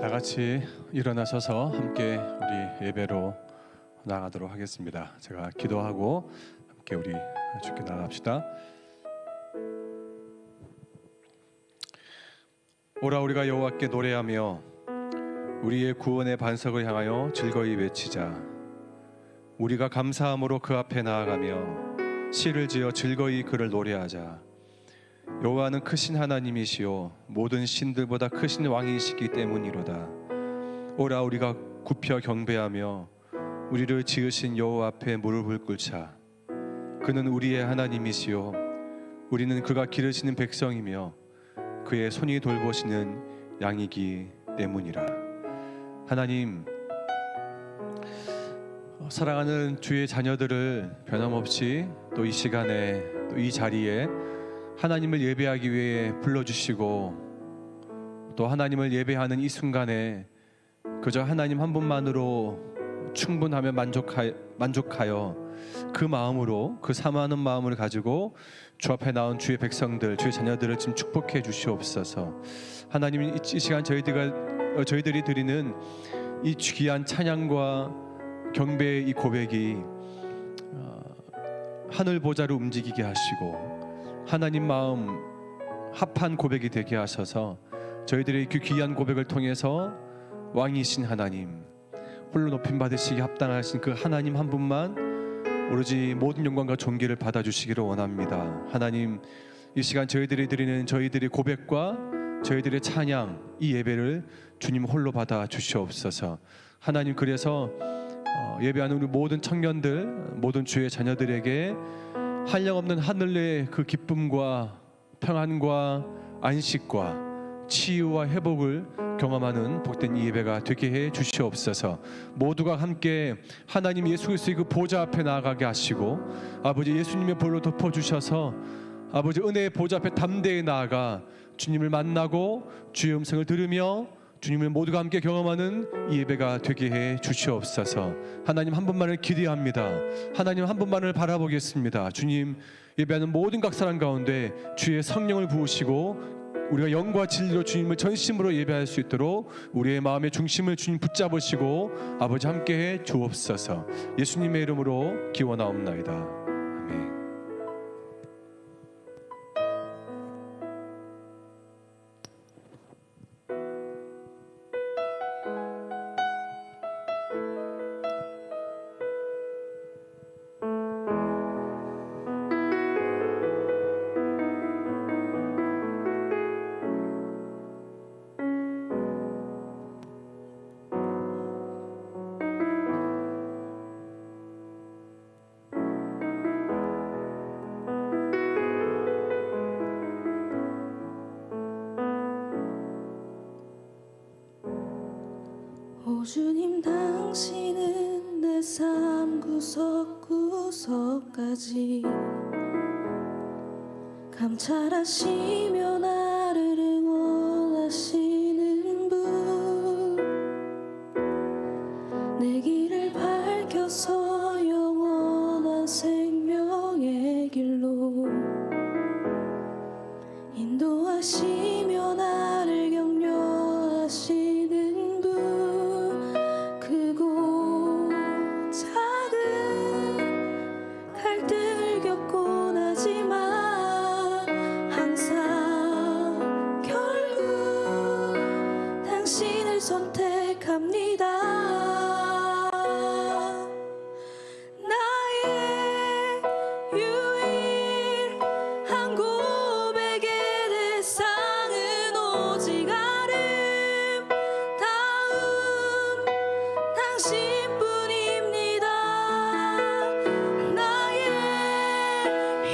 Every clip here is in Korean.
다 같이 일어나셔서 함께 우리 예배로 나가도록 하겠습니다. 제가 기도하고 함께 우리 주께 나갑시다. 오라 우리가 여호와께 노래하며 우리의 구원의 반석을 향하여 즐거이 외치자. 우리가 감사함으로 그 앞에 나아가며 시를 지어 즐거이 그를 노래하자. 여호와는 크신 하나님이시요 모든 신들보다 크신 왕이시기 때문이로다. 오라 우리가 굽혀 경배하며 우리를 지으신 여호와 앞에 무릎을 꿇자. 그는 우리의 하나님이시요 우리는 그가 기르시는 백성이며 그의 손이 돌보시는 양이기 때문이라. 하나님, 사랑하는 주의 자녀들을 변함없이 또 이 시간에 또 이 자리에 하나님을 예배하기 위해 불러주시고 또 하나님을 예배하는 이 순간에 그저 하나님 한 분만으로 충분하며 만족하여 그 마음으로, 그 사모하는 마음을 가지고 주 앞에 나온 주의 백성들, 주의 자녀들을 지금 축복해 주시옵소서. 하나님, 이 시간 저희들이 드리는 이 귀한 찬양과 경배의 이 고백이 하늘 보좌를 움직이게 하시고 하나님 마음 합한 고백이 되게 하셔서 저희들의 그 귀한 고백을 통해서 왕이신 하나님, 홀로 높임 받으시기 합당하신 그 하나님 한 분만 오로지 모든 영광과 존귀를 받아주시기를 원합니다. 하나님, 이 시간 저희들이 드리는 저희들의 고백과 저희들의 찬양, 이 예배를 주님 홀로 받아 주시옵소서. 하나님, 그래서 예배하는 우리 모든 청년들, 모든 주의 자녀들에게 한량없는 하늘의 그 기쁨과 평안과 안식과 치유와 회복을 경험하는 복된 이 예배가 되게 해 주시옵소서. 모두가 함께 하나님 예수 그리스도의 그 보좌 앞에 나아가게 하시고 아버지 예수님의 볼로 덮어주셔서 아버지 은혜의 보좌 앞에 담대히 나아가 주님을 만나고 주의 음성을 들으며 주님을 모두가 함께 경험하는 이 예배가 되게 해 주시옵소서. 하나님 한 분만을 기대합니다. 하나님 한 분만을 바라보겠습니다. 주님, 예배하는 모든 각 사람 가운데 주의 성령을 부으시고 우리가 영과 진리로 주님을 전심으로 예배할 수 있도록 우리의 마음의 중심을 주님 붙잡으시고 아버지 함께해 주옵소서. 예수님의 이름으로 기원하옵나이다. 아멘. 오 주님, 당신은 내 삶 구석구석까지 감찰하시며 나를 응원하시는 분, 내 길을 밝혀서 영원한 생명의 길로 인도하시며 나를 격려하시는 분, 크고 작은 갈등을 겪곤 하지만 항상 결국 당신을 선택합니다. 나의 유일한 고백의 대상은 오직 아름다운 당신뿐입니다. 나의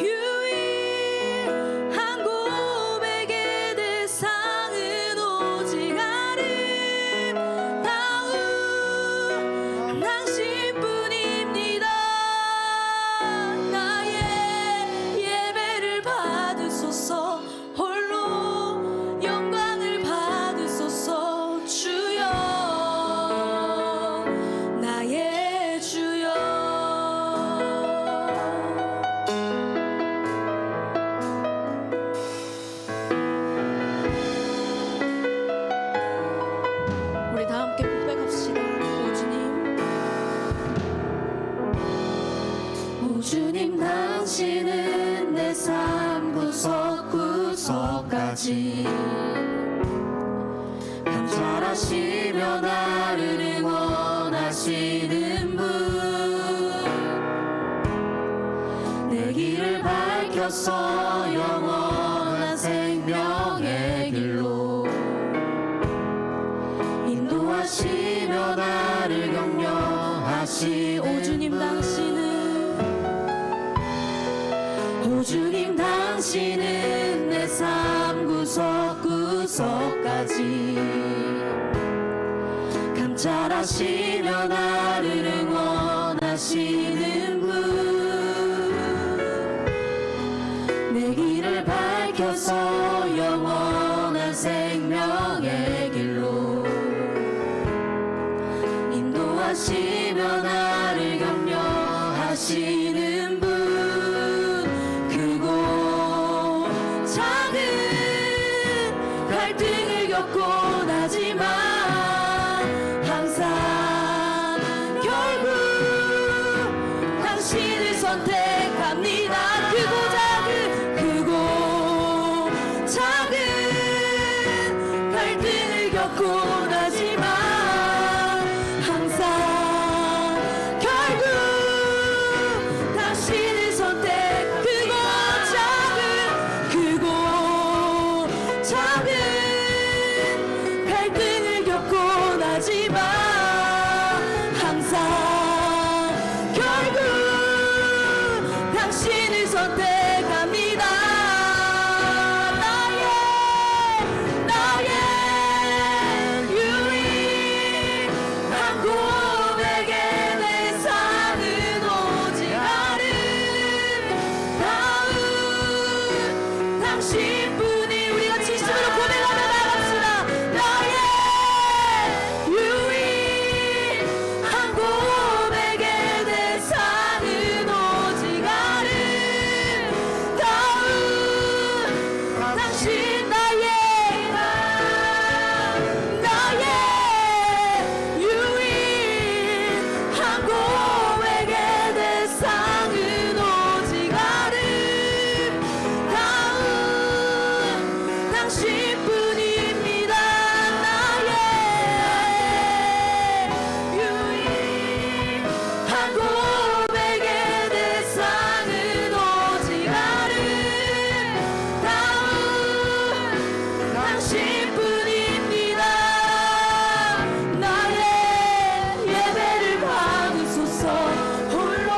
유일한 고백의 대상은 오직 아름다운 구석까지 감찰하시며 나를 응원하시는 분, 내 길을 밝혀서 영원한 생명의 길로 인도하시며 나를 격려하시. 오 주님 당신은 내 삶 구석구석까지 감찰하시며 나를 응원하시는 분, 내 길을 밝혀서 영원한 생명의 길로 인도하시며 나를 격려하시는 분, 크고 작은 갈등을 겪고 나지만 항상 결국 당신을 선택합니다. 크고 작은 갈등을 겪고 나지만 항상 결국 당신을 선택. 크고 작은 갈등을 겪고 나지만 항상 결국 당신을 선택합니다. 나의 유일한 고백의 대상은 오직 아름다운 당신뿐이. 우리가 진심으로 고백하며 나갑시다. 나의 유일한 고백의 대상은 오직 아름다운 당신. 나의 유일한 고백의 대상은 오직 아름다운 당신뿐입니다. 나의 유일한 고백의 대상은 오직 아름다운 당신뿐입니다. 나의 예배를 받으소서, 홀로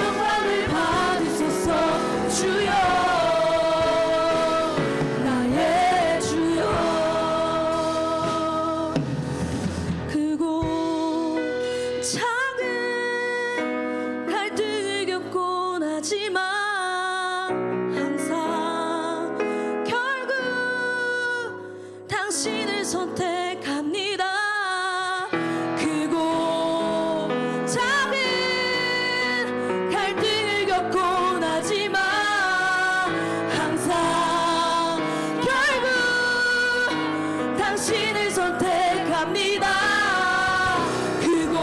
영광을 받으소서. 주여, 나의 주여. 크고 작은 갈등을 겪고 나지만 항상 결국 당신을 선택합니다. 크고 작은 갈등을 겪고 나지만 항상 결국 당신을 선택합니다. 크고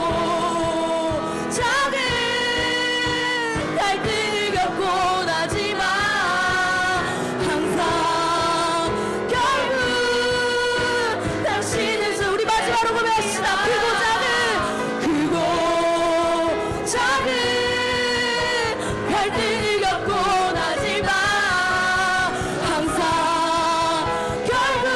작은 갈등을 겪고 나지만 항상 결국 당신을 우리 마지막으로 고백합시다. 크고 작은 갈등을 겪고 나지만 항상 결국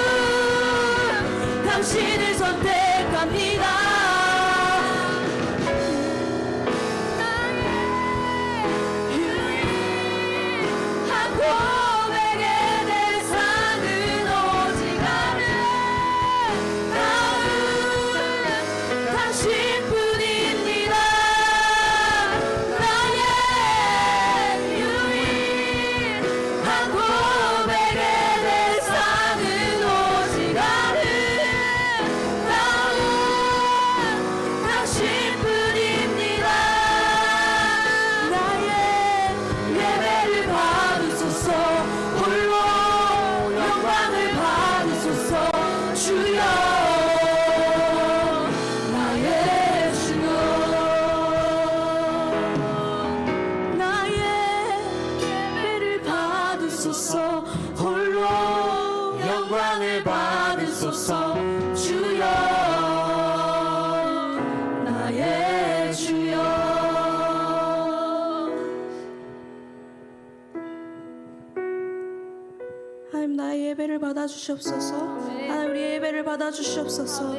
하나님 나의 예배를 받아주시옵소서. 하나님 우리 예배를 받아주시옵소서.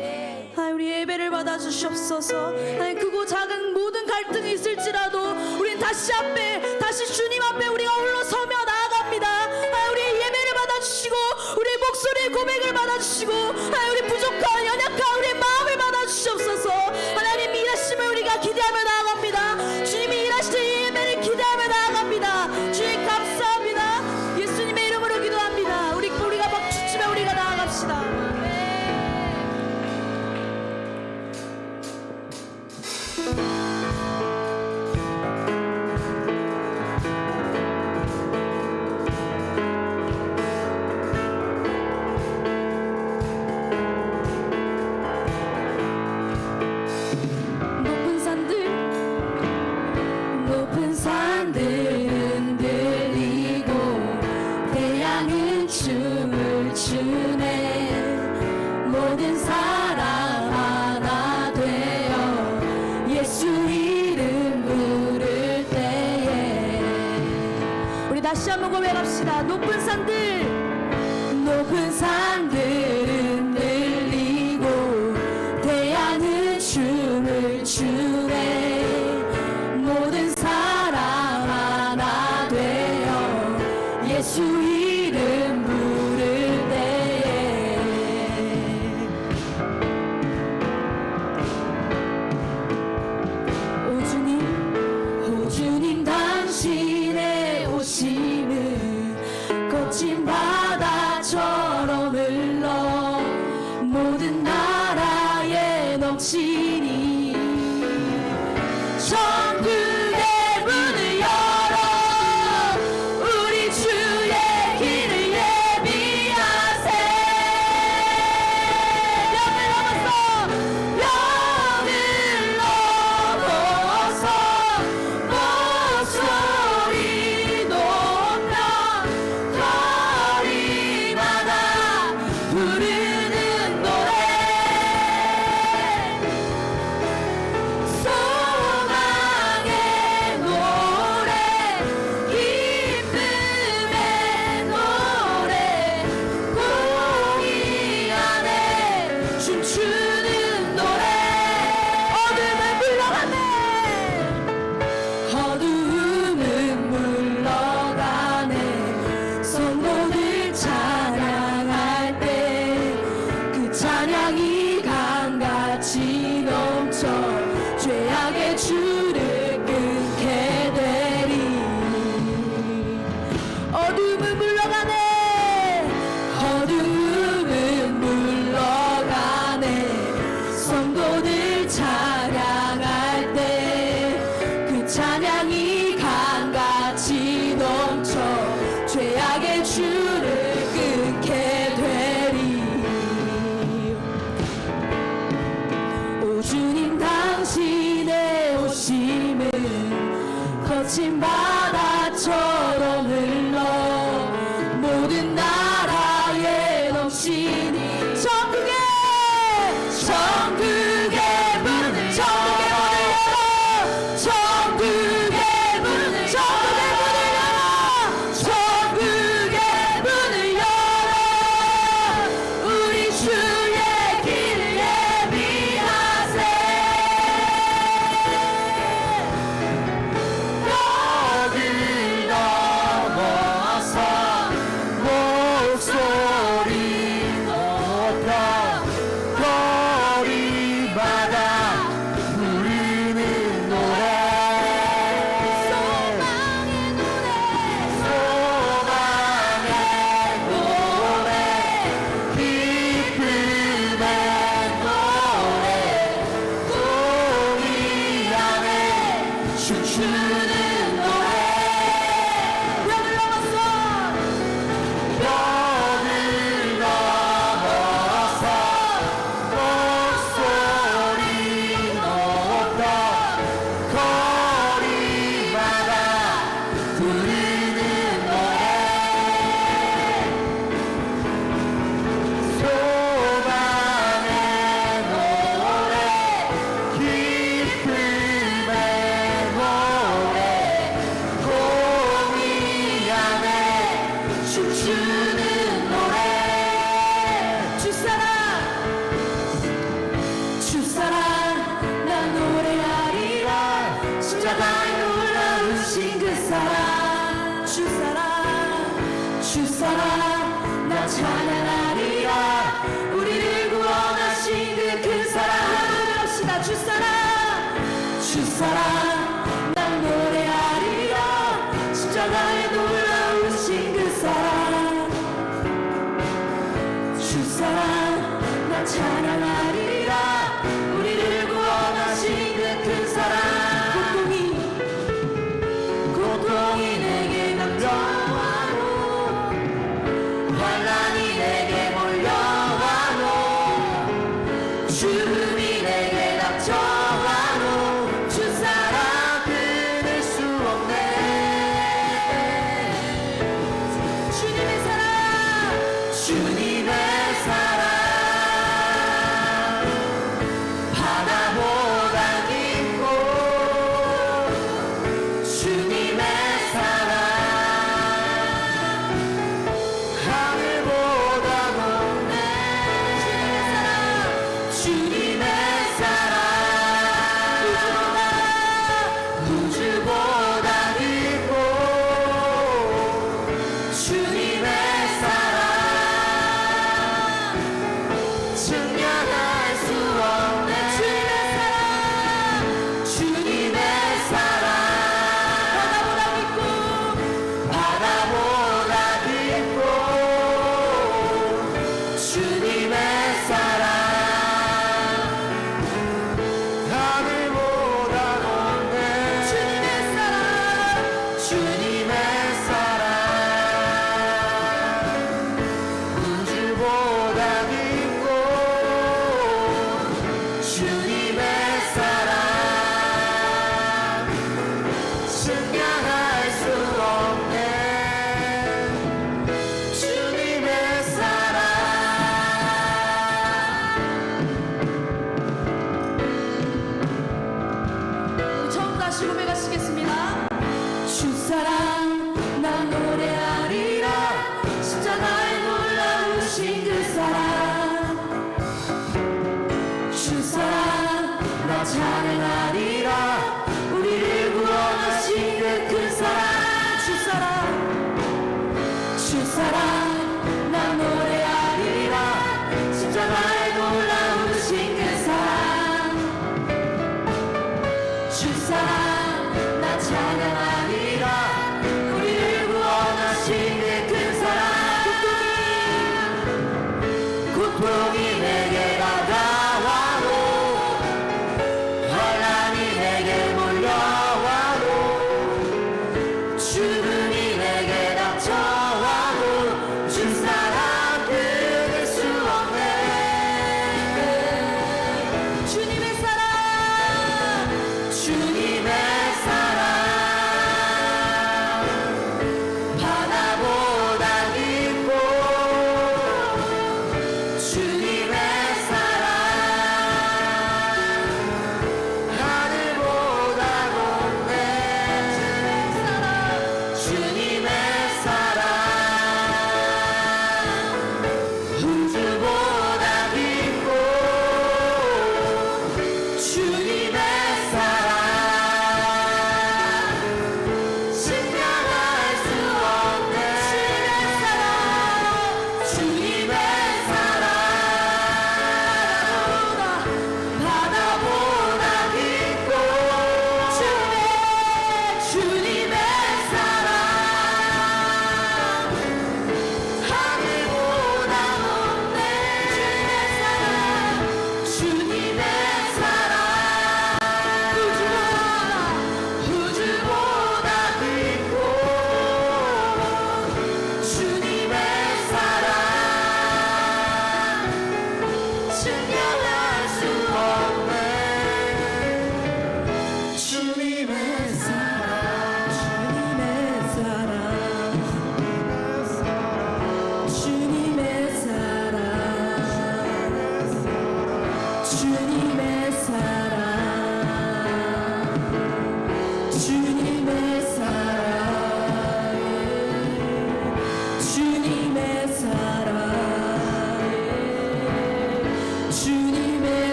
하나님 우리 예배를 받아주시옵소서. 하나님 크고 작은 모든 갈등이 있을지라도 우린 다시 주님 앞에 우리가 홀로 서며 나아갑니다. 하나님 우리의 예배를 받아주시고 우리의 목소리의 고백을 받아주시고 하나님 우리 부족한 연약한 우리의 마음을 받아주시옵소서. 하나님 일하심을 우리가 기대하며 나아갑니다. 주님이 일하실 예배를 기대하며 나아갑니다. 주님 감사합니다. 예수님의 이름으로 기도합니다. 우리가 박수치며 우리가 나아갑시다. 높은 산들 흔들리고 태양은 춤을 추네. 모든 사람 하나 되어 예수 이름 부를 때에 우리 다시 한번 고백합시다. 높은 산들 흔들리고 태양은 춤을 추네. 모든 사람 하나 되어 예수 이름 부를 때에 오 주님 당신의 오심은 거친 바다처럼 흘러 모든 나라에 넘치니 천국의 문을 열어 우리 주의 길을 예비하세. 벽을 넘어서 목소리 높여 거리마다 부르는 노래. 소망의 노래 기쁨의 노래 공의 안에 춤추는 노래. 어둠은 물러가네 성도들 찬양할 때 그 찬양이 강같이 넘쳐 죄악의 줄을 끊게 되리. 어둠은 물러가네 성도들 찬양할 때 그 찬양이 강같이 넘쳐 죄악의 줄을 끊게 되리. 오 주님 당신의 오심은 거친 바다처럼 흘러 모든 나라에 넘치니 천국의 문을 열어 천국의 문을 열어 우리 주의 길을 예비하세. 벽을 넘어서 목소리 높여 거리마다 부르는 노래. 소망의 노래 기쁨의 노래 공의 안에 춤추는 노래. 벽을 넘어서 목소리 높여 거리마다 부르는 노래. 소망의 노래 기쁨의 노래 공의 안에 춤추는 나 찬양하리라. 우리를 구원하신 그 큰 사랑 합시다. 주사랑 주사랑 난 노래하리라. 십자가에 놀라우신 그 사랑 주사랑 나 찬양하리라. 우리를 구원하신 그 큰 사랑 고통이 내게 넘쳐와도 환난이 내게 몰려와도 죽음이 내게 닥쳐와도 주 사랑 끊을 수 없네. 주님의 사랑 주님의 사랑 바다보다 깊고 주님의 사랑 하늘보다 높네. 주님의 사랑 우주보다 깊고 주님의 사랑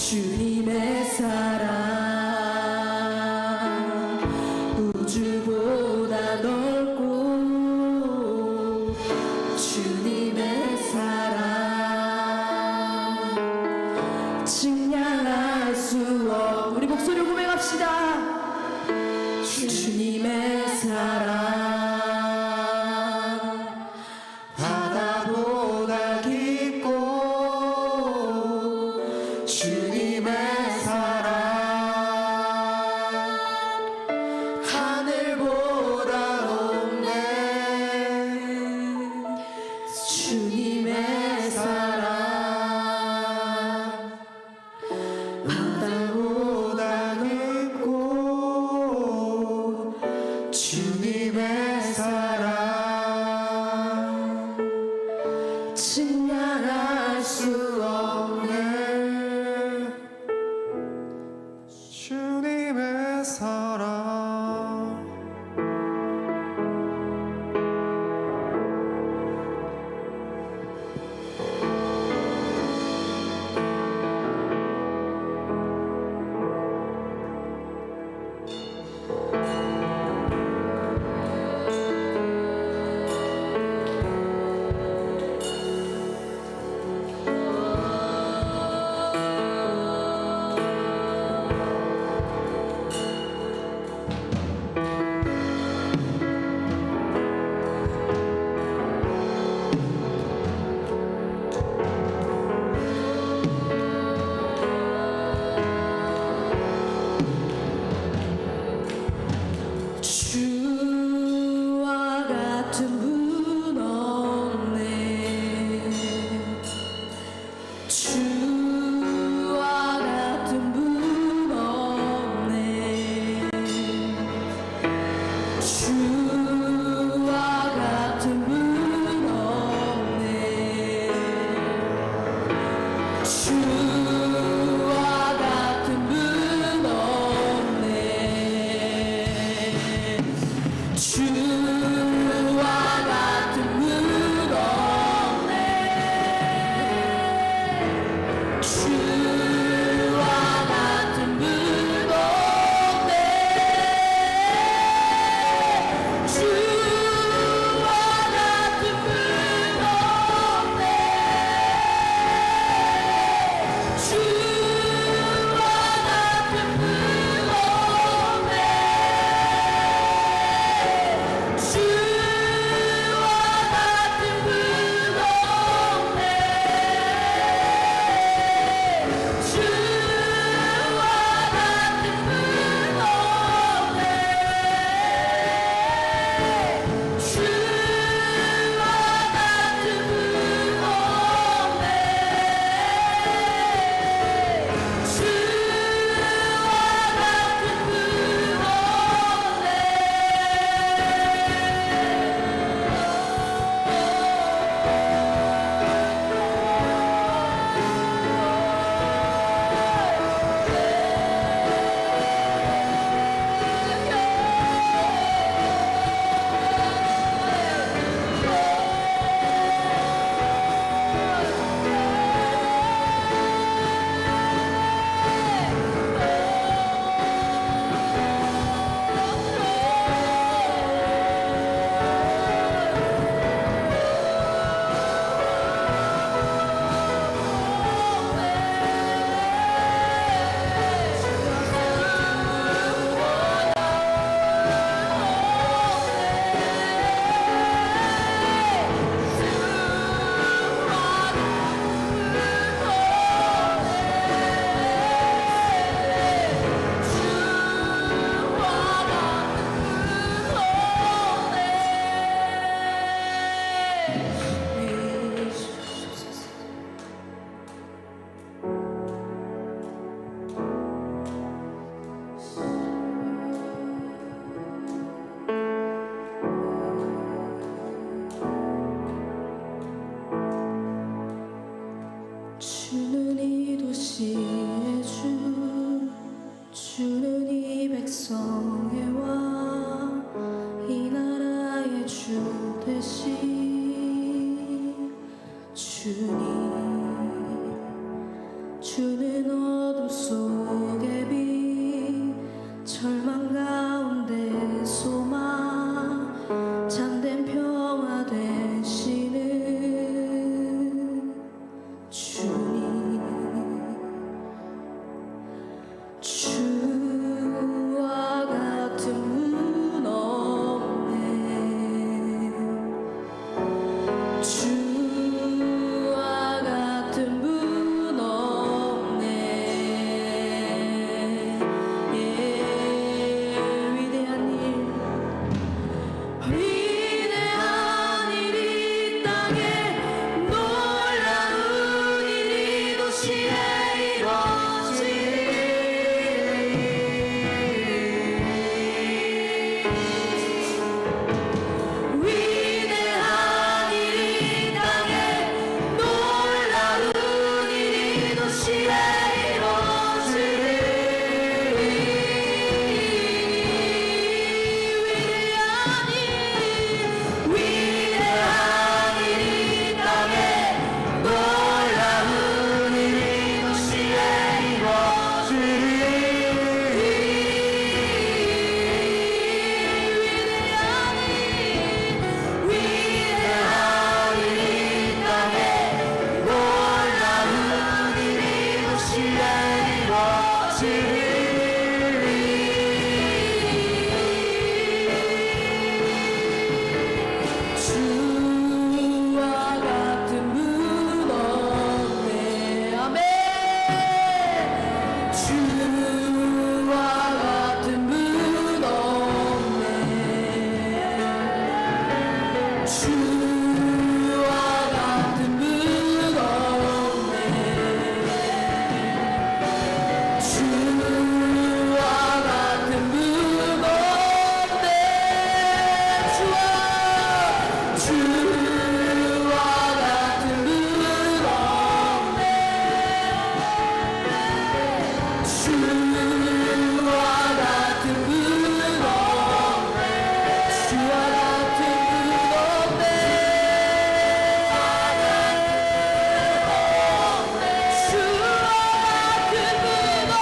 주님의 사랑 우주보다 넓고 주님의 사랑 측량할 수 없. 우리 목소리로 고백합시다. 주님의 사랑 바다보다 깊고 주님의 사랑 하늘보다 높네. 주님의 사랑 바다보다 깊고 주님의 어둠 속의 빛 절망 가운데 소망 참된 평화 되시는 주님 주와 같은 분 없네 주와 같은 분 없네 예, 위대한 일 이 땅에 놀라운 일이 도시에 위대한 일이 땅에 놀라운 일이 도시에 위대한 일이 땅에 놀라운 일이 도시에 위대한 일이 땅에 놀라운 일이 도시에 주와 같은 분 없네 아멘 주와 같은 분 없네 주와 같은 분 없네 주와 같은 분 없네 주와 같은 분 없네 주와 같은 분 없네 주와 같은 분 없네 주와 같은 분 없네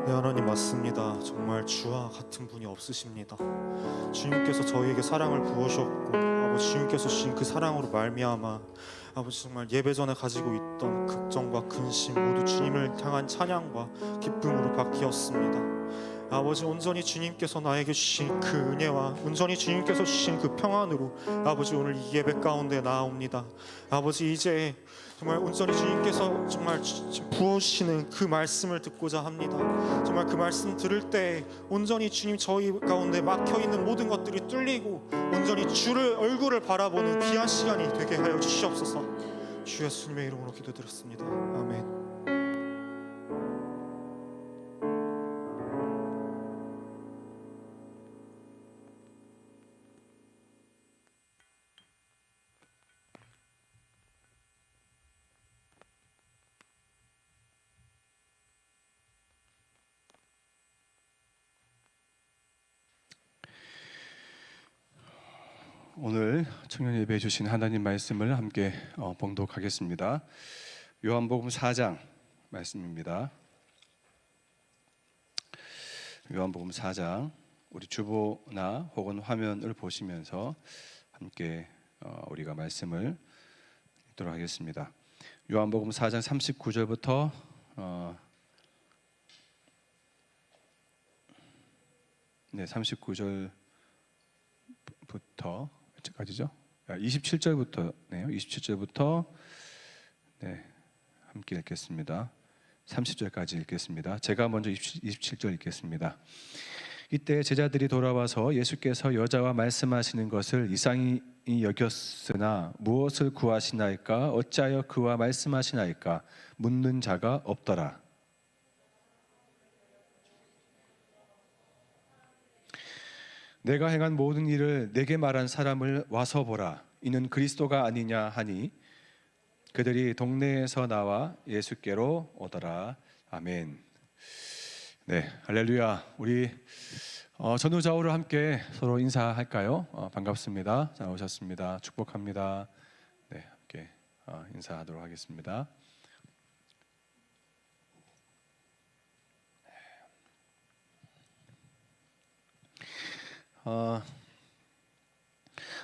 네, 하나님 맞습니다. 정말 주와 같은 분이 없으십니다. 주님께서 저희에게 사랑을 부으셨고 아버지 주님께서 주신 그 사랑으로 말미암아 아버지 정말 예배 전에 가지고 있던 걱정과 근심 모두 주님을 향한 찬양과 기쁨으로 바뀌었습니다. 아버지 온전히 주님께서 나에게 주신 그 은혜와 온전히 주님께서 주신 그 평안으로 아버지 오늘 이 예배 가운데 나아옵니다. 아버지 이제 정말 온전히 주님께서 정말 부어주시는 그 말씀을 듣고자 합니다. 정말 그 말씀 들을 때 온전히 주님 저희 가운데 막혀있는 모든 것들이 뚫리고 온전히 주를 얼굴을 바라보는 귀한 시간이 되게 하여 주시옵소서. 주 예수님의 이름으로 기도드렸습니다. 아멘. 오늘 청년 예배해 주신 하나님 말씀을 함께 봉독하겠습니다. 요한복음 4장 말씀입니다. 요한복음 4장 우리 주보나 혹은 화면을 보시면서 함께 우리가 말씀을 읽도록 하겠습니다. 요한복음 4장 39절부터 39절부터 언제까지죠? 27절부터네요. 27절부터 함께 읽겠습니다. 30절까지 읽겠습니다. 제가 먼저 27절 읽겠습니다. 이때 제자들이 돌아와서 예수께서 여자와 말씀하시는 것을 이상히 여겼으나 무엇을 구하시나이까 어찌하여 그와 말씀하시나이까 묻는 자가 없더라. 내가 행한 모든 일을 내게 말한 사람을 와서 보라. 이는 그리스도가 아니냐 하니 그들이 동네에서 나와 예수께로 오더라. 아멘. 네, 할렐루야. 우리 전우좌우를 함께 서로 인사할까요? 반갑습니다. 잘 오셨습니다. 축복합니다. 네, 함께 인사하도록 하겠습니다.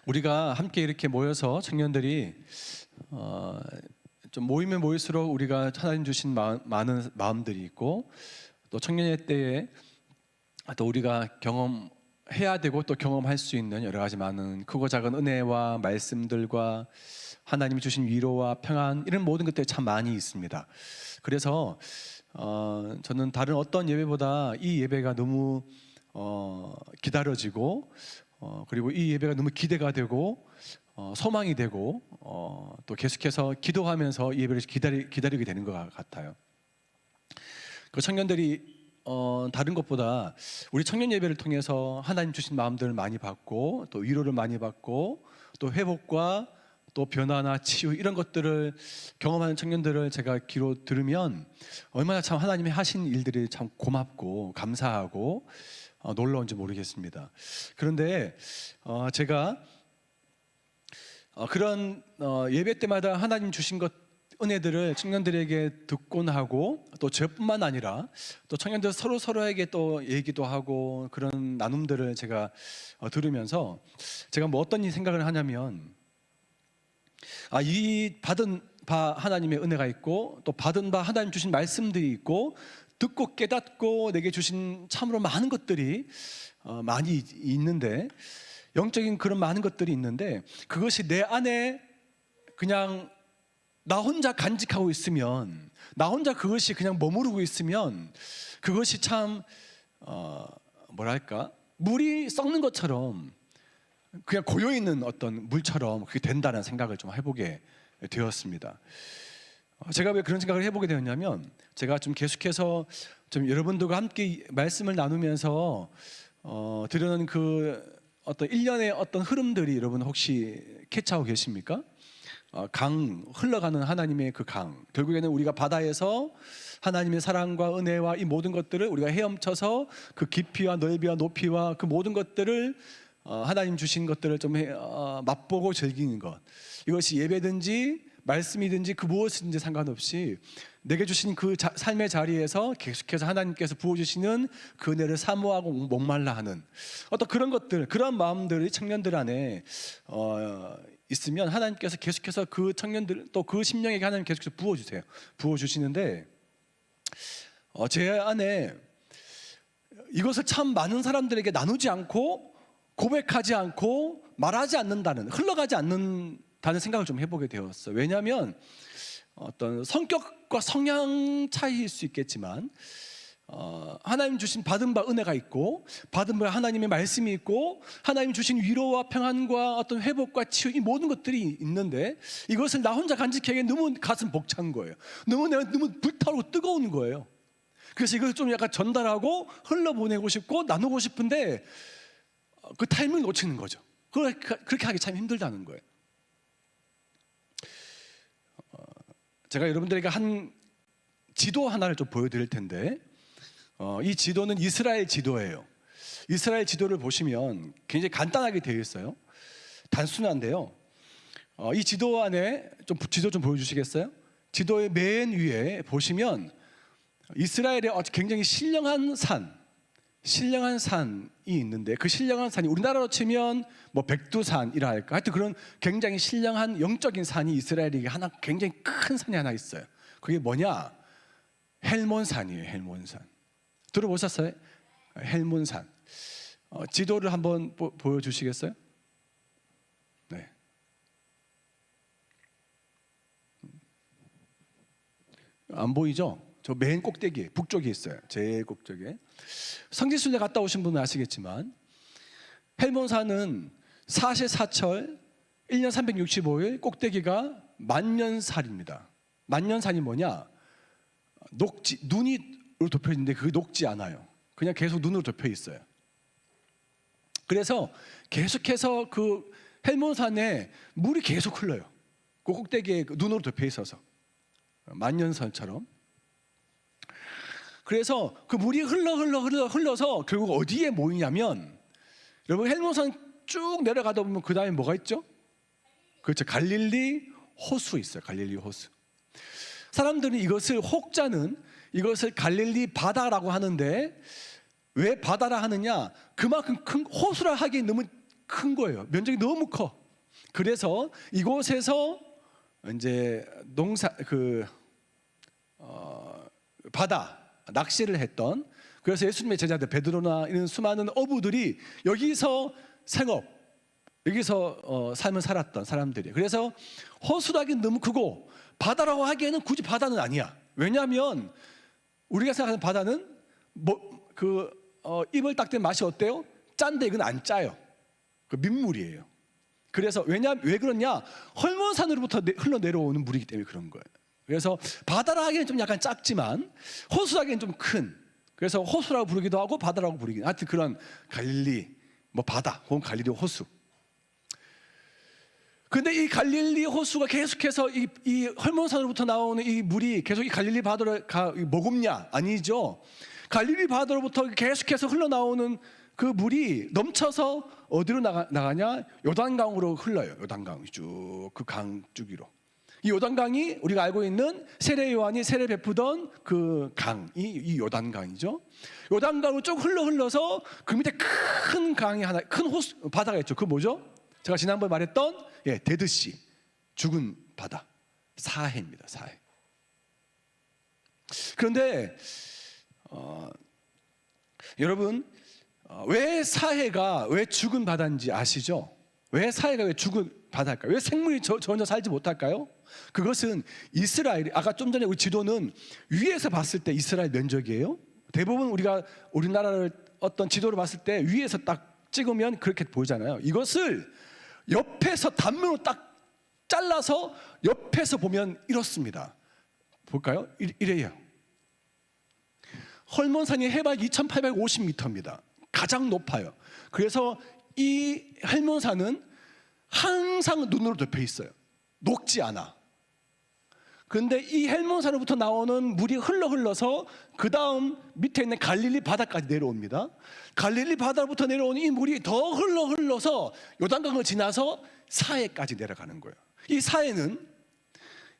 우리가 함께 이렇게 모여서 청년들이 좀 모이면 모일수록 우리가 하나님 주신 많은 마음들이 있고 또 청년의 때에 또 우리가 경험해야 되고 또 경험할 수 있는 여러 가지 많은 크고 작은 은혜와 말씀들과 하나님이 주신 위로와 평안 이런 모든 것들이 참 많이 있습니다. 그래서 저는 다른 어떤 예배보다 이 예배가 너무 기다려지고 그리고 이 예배가 너무 기대가 되고 소망이 되고 또 계속해서 기도하면서 이 예배를 기다리게 되는 것 같아요. 그 청년들이 다른 것보다 우리 청년 예배를 통해서 하나님 주신 마음들을 많이 받고 또 위로를 많이 받고 또 회복과 또 변화나 치유 이런 것들을 경험하는 청년들을 제가 귀로 들으면 얼마나 참 하나님이 하신 일들이 참 고맙고 감사하고 놀라운지 모르겠습니다. 그런데 제가 그런 예배 때마다 하나님 주신 것 은혜들을 청년들에게 듣곤 하고 또 저뿐만 아니라 또 청년들 서로에게 또 얘기도 하고 그런 나눔들을 제가 들으면서 제가 뭐 어떤 생각을 하냐면 이 받은 바 하나님의 은혜가 있고 또 받은 바 하나님 주신 말씀들이 있고 듣고 깨닫고 내게 주신 참으로 많은 것들이 많이 있는데 영적인 그런 많은 것들이 있는데 그것이 내 안에 그냥 나 혼자 간직하고 있으면 나 혼자 그것이 그냥 머무르고 있으면 그것이 참 뭐랄까 물이 썩는 것처럼 그냥 고여있는 어떤 물처럼 그게 된다는 생각을 좀 해보게 되었습니다. 제가 왜 그런 생각을 해보게 되었냐면 제가 좀 계속해서 좀 여러분들과 함께 말씀을 나누면서 들은 그 어떤 일련의 어떤 흐름들이 여러분 혹시 캐치하고 계십니까? 강 흘러가는 하나님의 그 강 결국에는 우리가 바다에서 하나님의 사랑과 은혜와 이 모든 것들을 우리가 헤엄쳐서 그 깊이와 넓이와 높이와 그 모든 것들을 하나님 주신 것들을 좀 맛보고 즐기는 것 이것이 예배든지 말씀이든지 그 무엇이든지 상관없이 내게 주신 그 삶의 자리에서 계속해서 하나님께서 부어주시는 그 은혜를 사모하고 목말라 하는 어떤 그런 것들, 그런 마음들이 청년들 안에 있으면 하나님께서 계속해서 그 청년들 또 그 심령에게 하나님 계속해서 부어주세요. 부어주시는데 제 안에 이것을 참 많은 사람들에게 나누지 않고 고백하지 않고 말하지 않는다는, 흘러가지 않는다는 생각을 좀 해보게 되었어요. 왜냐하면 어떤 성격과 성향 차이일 수 있겠지만 하나님 주신 받은 바 은혜가 있고 받은 바 하나님의 말씀이 있고 하나님 주신 위로와 평안과 어떤 회복과 치유, 이 모든 것들이 있는데 이것을 나 혼자 간직하기에 너무 가슴 벅찬 거예요. 너무 불타오르고 뜨거운 거예요. 그래서 이걸 좀 약간 전달하고 흘러보내고 싶고 나누고 싶은데 그 타이밍을 놓치는 거죠. 그렇게 하기 참 힘들다는 거예요. 제가 여러분들에게 한 지도 하나를 좀 보여드릴 텐데 이 지도는 이스라엘 지도예요. 이스라엘 지도를 보시면 굉장히 간단하게 되어 있어요. 단순한데요. 이 지도 안에 지도 좀 보여주시겠어요? 지도의 맨 위에 보시면 이스라엘의 굉장히 신령한 산이 있는데 그 신령한 산이 우리나라로 치면 뭐 백두산이라 할까, 하여튼 그런 굉장히 신령한 영적인 산이 이스라엘에게 하나 굉장히 큰 산이 하나 있어요. 그게 뭐냐? 헬몬산이에요. 헬몬산. 들어보셨어요? 헬몬산. 지도를 한번 보여주시겠어요? 네. 안 보이죠? 저 맨 꼭대기에 북쪽에 있어요. 제일 꼭쪽에. 성지순례 갔다 오신 분은 아시겠지만 헬몬산은 사시사철 1년 365일 꼭대기가 만년살입니다. 만년산이 뭐냐? 눈으로 덮여 있는데 그게 녹지 않아요. 그냥 계속 눈으로 덮여 있어요. 그래서 계속해서 그 헬몬산에 물이 계속 흘러요. 그 꼭대기에 눈으로 덮여 있어서 만년산처럼. 그래서 그 물이 흘러서 결국 어디에 모이냐면, 여러분 헬몬산 쭉 내려가다 보면 그 다음에 뭐가 있죠? 그렇죠. 갈릴리 호수 있어요. 갈릴리 호수. 사람들은 혹자는 이것을 갈릴리 바다라고 하는데 왜 바다라 하느냐? 그만큼 호수라 하기엔 너무 큰 거예요. 면적이 너무 커. 그래서 이곳에서 이제 바다 낚시를 했던, 그래서 예수님의 제자들 베드로나 이런 수많은 어부들이 여기서 삶을 살았던 사람들이에요. 그래서 호수라 하기엔 너무 크고 바다라고 하기에는 굳이 바다는 아니야. 왜냐하면 우리가 생각하는 바다는 입을 딱 대면 맛이 어때요? 짠데 이건 안 짜요. 그 민물이에요. 그래서 왜 그러냐? 헐몬산으로부터 흘러내려오는 물이기 때문에 그런 거예요. 그래서 바다라 하기에는 좀 약간 작지만 호수라 하기에는 좀 큰, 그래서 호수라고 부르기도 하고 바다라고 부르기도, 하여튼 그런 갈릴리 바다 혹은 갈릴리 호수. 근데 이 갈릴리 호수가 계속해서 이 헐몬산으로부터 나오는 이 물이 계속 이 갈릴리 바다로 머금냐? 아니죠. 갈릴리 바다로부터 계속해서 흘러나오는 그 물이 넘쳐서 어디로 나가냐? 요단강으로 흘러요. 요단강 쭉, 그 강 쭉 위로. 이 요단강이 우리가 알고 있는 세례 요한이 세례 베푸던 그 강이 이 요단강이죠. 요단강으로 쭉 흘러서 그 밑에 큰 강이 하나, 큰 바다가 있죠. 그 뭐죠? 제가 지난번에 말했던 데드시, 죽은 바다, 사해입니다. 사해. 그런데 여러분, 왜 사해가 왜 죽은 바다인지 아시죠? 왜 사해가 왜 죽은 바다일까요? 왜 생물이 전혀 살지 못할까요? 그것은 이스라엘이, 아까 좀 전에 우리 지도는 위에서 봤을 때 이스라엘 면적이에요. 대부분 우리나라를 어떤 지도를 봤을 때 위에서 딱 찍으면 그렇게 보이잖아요. 이것을 옆에서 단면으로 딱 잘라서 옆에서 보면 이렇습니다. 볼까요? 이래요. 헐몬산이 해발 2850m입니다. 가장 높아요. 그래서 이 헐몬산은 항상 눈으로 덮여 있어요. 녹지 않아. 그런데 이 헬몬산으로부터 나오는 물이 흘러서 그 다음 밑에 있는 갈릴리 바다까지 내려옵니다. 갈릴리 바다로부터 내려오는 이 물이 더 흘러서 요단강을 지나서 사해까지 내려가는 거예요. 이 사해는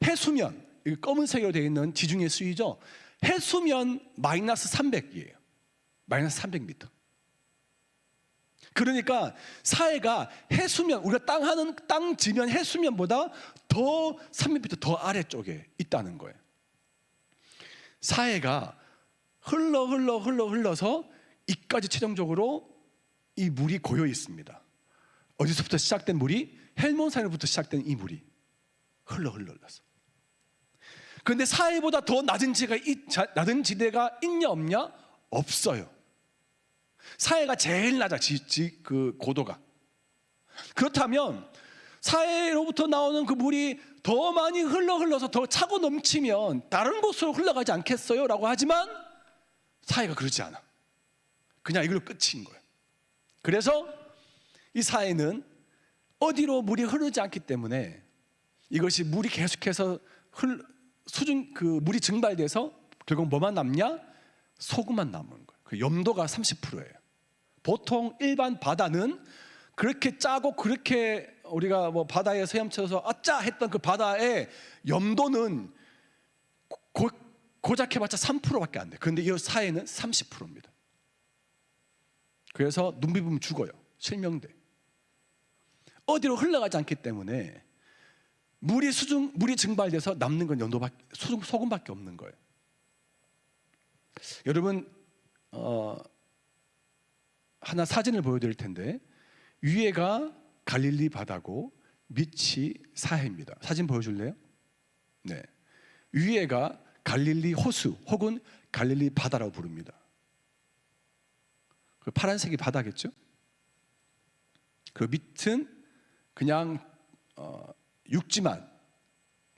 해수면, 검은색으로 되어 있는 지중해 수위죠. 해수면 마이너스 300이에요. 마이너스 300m. 그러니까 사해가 해수면, 우리가 땅 지면 해수면보다 더 300m 더 아래쪽에 있다는 거예요. 사해가 흘러서 이까지 최종적으로 이 물이 고여 있습니다. 어디서부터 시작된 물이? 헬몬산으로부터 시작된 이 물이 흘러서. 그런데 사해보다 더 낮은 지대가 있냐 없냐? 없어요. 사해가 제일 낮아, 그 고도가. 그렇다면 사해로부터 나오는 그 물이 더 많이 흘러서 더 차고 넘치면 다른 곳으로 흘러가지 않겠어요? 라고 하지만 사해가 그러지 않아. 그냥 이걸로 끝인 거예요. 그래서 이 사해는 어디로 물이 흐르지 않기 때문에 이것이 물이 계속해서 물이 증발돼서 결국 뭐만 남냐? 소금만 남는 거예요. 그 염도가 30%예요. 보통 일반 바다는 그렇게 짜고 그렇게 우리가 뭐 바다에서 헤엄쳐서 아짜 했던 그 바다의 염도는 고작 해봤자 3%밖에 안 돼. 그런데 이 사해는 30%입니다. 그래서 눈 비비면 죽어요. 실명돼. 어디로 흘러가지 않기 때문에 물이 증발돼서 남는 건 소금밖에 없는 거예요. 여러분 하나 사진을 보여드릴 텐데, 위에가 갈릴리 바다고 밑이 사해입니다. 사진 보여줄래요? 네, 위에가 갈릴리 호수 혹은 갈릴리 바다라고 부릅니다. 그 파란색이 바다겠죠? 그 밑은 그냥 육지만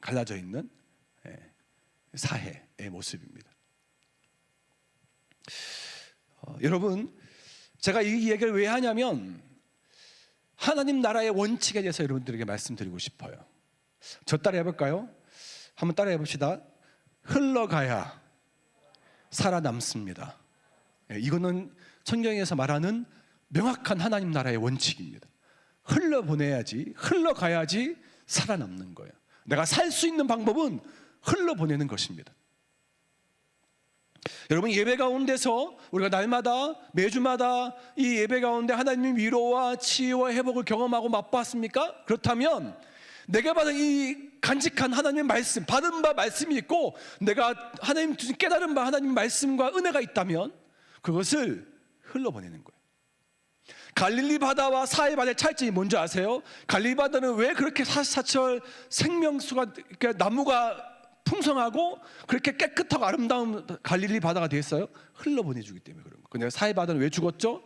갈라져 있는 사해의 모습입니다. 여러분, 제가 이 얘기를 왜 하냐면 하나님 나라의 원칙에 대해서 여러분들에게 말씀드리고 싶어요. 저 따라 해볼까요? 한번 따라 해봅시다. 흘러가야 살아남습니다. 이거는 성경에서 말하는 명확한 하나님 나라의 원칙입니다. 흘러보내야지, 흘러가야지 살아남는 거예요. 내가 살 수 있는 방법은 흘러보내는 것입니다. 여러분, 예배 가운데서 우리가 날마다 매주마다 이 예배 가운데 하나님의 위로와 치유와 회복을 경험하고 맛봤습니까? 그렇다면 내가 받은 이 간직한 하나님의 말씀, 받은 바 말씀이 있고 내가 하나님 주신 깨달은 바 하나님의 말씀과 은혜가 있다면 그것을 흘러보내는 거예요. 갈릴리 바다와 사해 바다의 차이점이 뭔지 아세요? 갈릴리 바다는 왜 그렇게 사시사철 생명수가, 그러니까 나무가 풍성하고 그렇게 깨끗하고 아름다운 갈릴리 바다가 됐어요? 흘러보내주기 때문에 그런 거예요. 근데 사해 바다는 왜 죽었죠?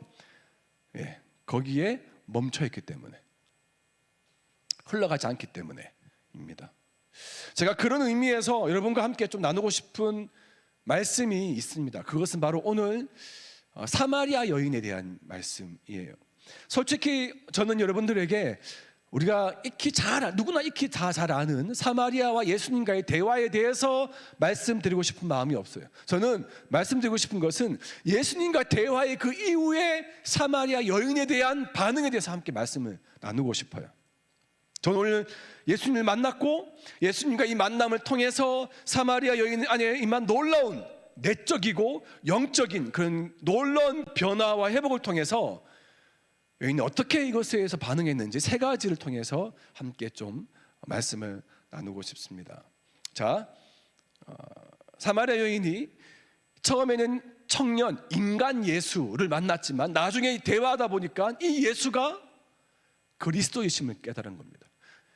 거기에 멈춰있기 때문에, 흘러가지 않기 때문에입니다. 제가 그런 의미에서 여러분과 함께 좀 나누고 싶은 말씀이 있습니다. 그것은 바로 오늘 사마리아 여인에 대한 말씀이에요. 솔직히 저는 여러분들에게 우리가 누구나 익히 다 잘 아는 사마리아와 예수님과의 대화에 대해서 말씀드리고 싶은 마음이 없어요. 저는 말씀드리고 싶은 것은 예수님과 대화의 그 이후에 사마리아 여인에 대한 반응에 대해서 함께 말씀을 나누고 싶어요. 저는 오늘 예수님을 만났고 예수님과 이 만남을 통해서 사마리아 여인 안에 임한 놀라운 내적이고 영적인 그런 놀라운 변화와 회복을 통해서 여인이 어떻게 이것에 대해서 반응했는지 세 가지를 통해서 함께 좀 말씀을 나누고 싶습니다. 자, 사마리아 여인이 처음에는 청년 인간 예수를 만났지만 나중에 대화하다 보니까 이 예수가 그리스도이심을 깨달은 겁니다.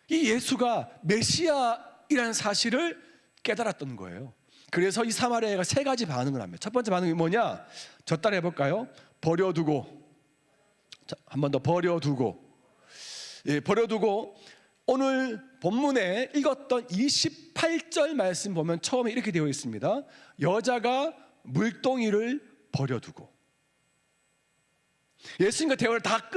이 예수가 메시아이라는 사실을 깨달았던 거예요. 그래서 이 사마리아가 세 가지 반응을 합니다. 첫 번째 반응이 뭐냐? 저 따라 해볼까요? 버려두고. 한 번 더 버려두고. 버려두고. 오늘 본문에 읽었던 28절 말씀 보면 처음에 이렇게 되어 있습니다. 여자가 물동이를 버려두고. 예수님과 대화를 다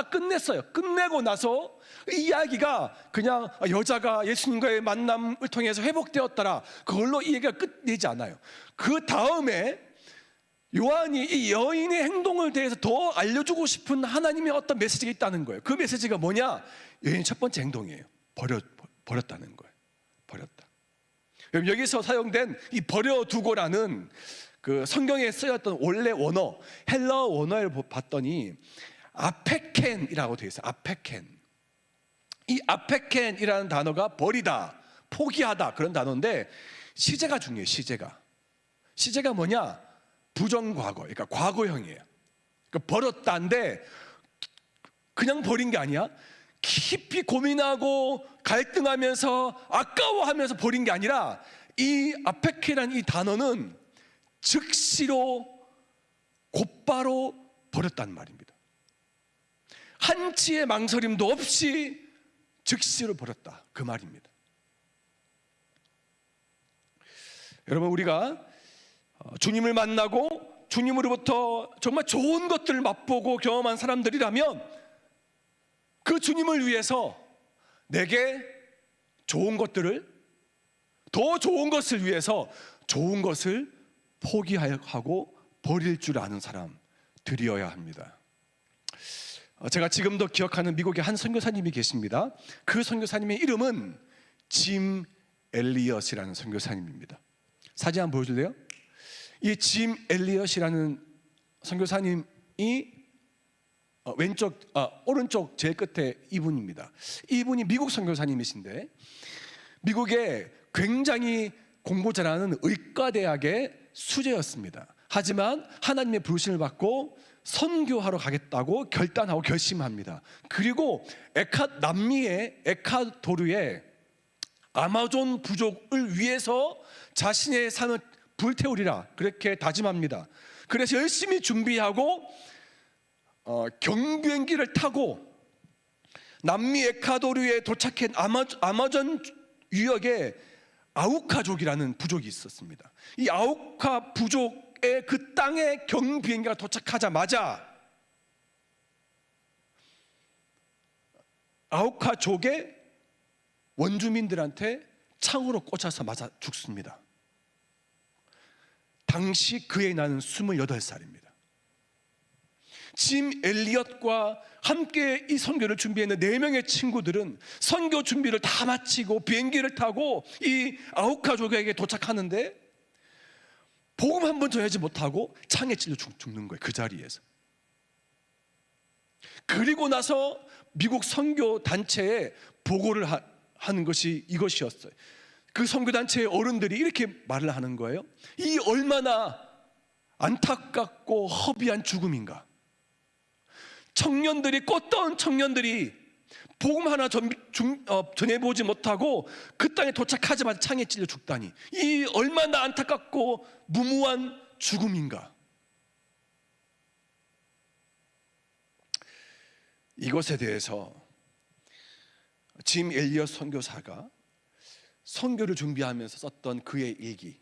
끝냈어요. 끝내고 나서 이 이야기가 그냥 여자가 예수님과의 만남을 통해서 회복되었더라, 그걸로 이 얘기가 끝내지 않아요. 그 다음에 요한이 이 여인의 행동을 대해서 더 알려주고 싶은 하나님의 어떤 메시지가 있다는 거예요. 그 메시지가 뭐냐? 여인의 첫 번째 행동이에요. 버렸다는 거예요. 버렸다. 여기서 사용된 이 버려두고라는 그 성경에 쓰였던 원래 원어, 헬러 원어를 봤더니 아페켄이라고 되어 있어요. 아페켄. 이 아페켄이라는 단어가 버리다, 포기하다 그런 단어인데 시제가 중요해요. 시제가 뭐냐? 부정과거, 그러니까 과거형이에요. 그러니까 버렸다인데 그냥 버린 게 아니야. 깊이 고민하고 갈등하면서 아까워하면서 버린 게 아니라 이 아페케라는 이 단어는 즉시로 곧바로 버렸다는 말입니다. 한치의 망설임도 없이 즉시로 버렸다 그 말입니다. 여러분, 우리가 주님을 만나고 주님으로부터 정말 좋은 것들을 맛보고 경험한 사람들이라면 그 주님을 위해서 내게 좋은 것들을, 더 좋은 것을 위해서 좋은 것을 포기하고 버릴 줄 아는 사람들이어야 합니다. 제가 지금도 기억하는 미국의 한 선교사님이 계십니다. 그 선교사님의 이름은 짐 엘리엇이라는 선교사님입니다. 사진 한번 보여줄래요? 이 짐 엘리엇이라는 선교사님이 오른쪽 제일 끝에 이분입니다. 이분이 미국 선교사님이신데 미국에 굉장히 공부 잘하는 의과대학의 수재였습니다. 하지만 하나님의 부르심을 받고 선교하러 가겠다고 결단하고 결심합니다. 그리고 남미의 에콰도르의 아마존 부족을 위해서 자신의 삶을 불태우리라 그렇게 다짐합니다. 그래서 열심히 준비하고 경비행기를 타고 남미 에콰도르에 도착한 아마존 유역에 아우카족이라는 부족이 있었습니다. 이 아우카 부족의 그 땅에 경비행기가 도착하자마자 아우카족의 원주민들한테 창으로 꽂아서 맞아 죽습니다. 당시 그의 나이는 28살입니다. 짐 엘리엇과 함께 이 선교를 준비했는 4명의 친구들은 선교 준비를 다 마치고 비행기를 타고 이 아우카족에게 도착하는데 복음 한 번 전하지 못하고 창에 찔려 죽는 거예요. 그 자리에서. 그리고 나서 미국 선교 단체에 보고를 하는 것이 이것이었어요. 그 선교 단체의 어른들이 이렇게 말을 하는 거예요. 이 얼마나 안타깝고 허비한 죽음인가. 청년들이, 꽃다운 청년들이 복음 하나 전해보지 못하고 그 땅에 도착하자마자 창에 찔려 죽다니, 이 얼마나 안타깝고 무모한 죽음인가. 이것에 대해서 짐 엘리엇 선교사가 선교를 준비하면서 썼던 그의 일기에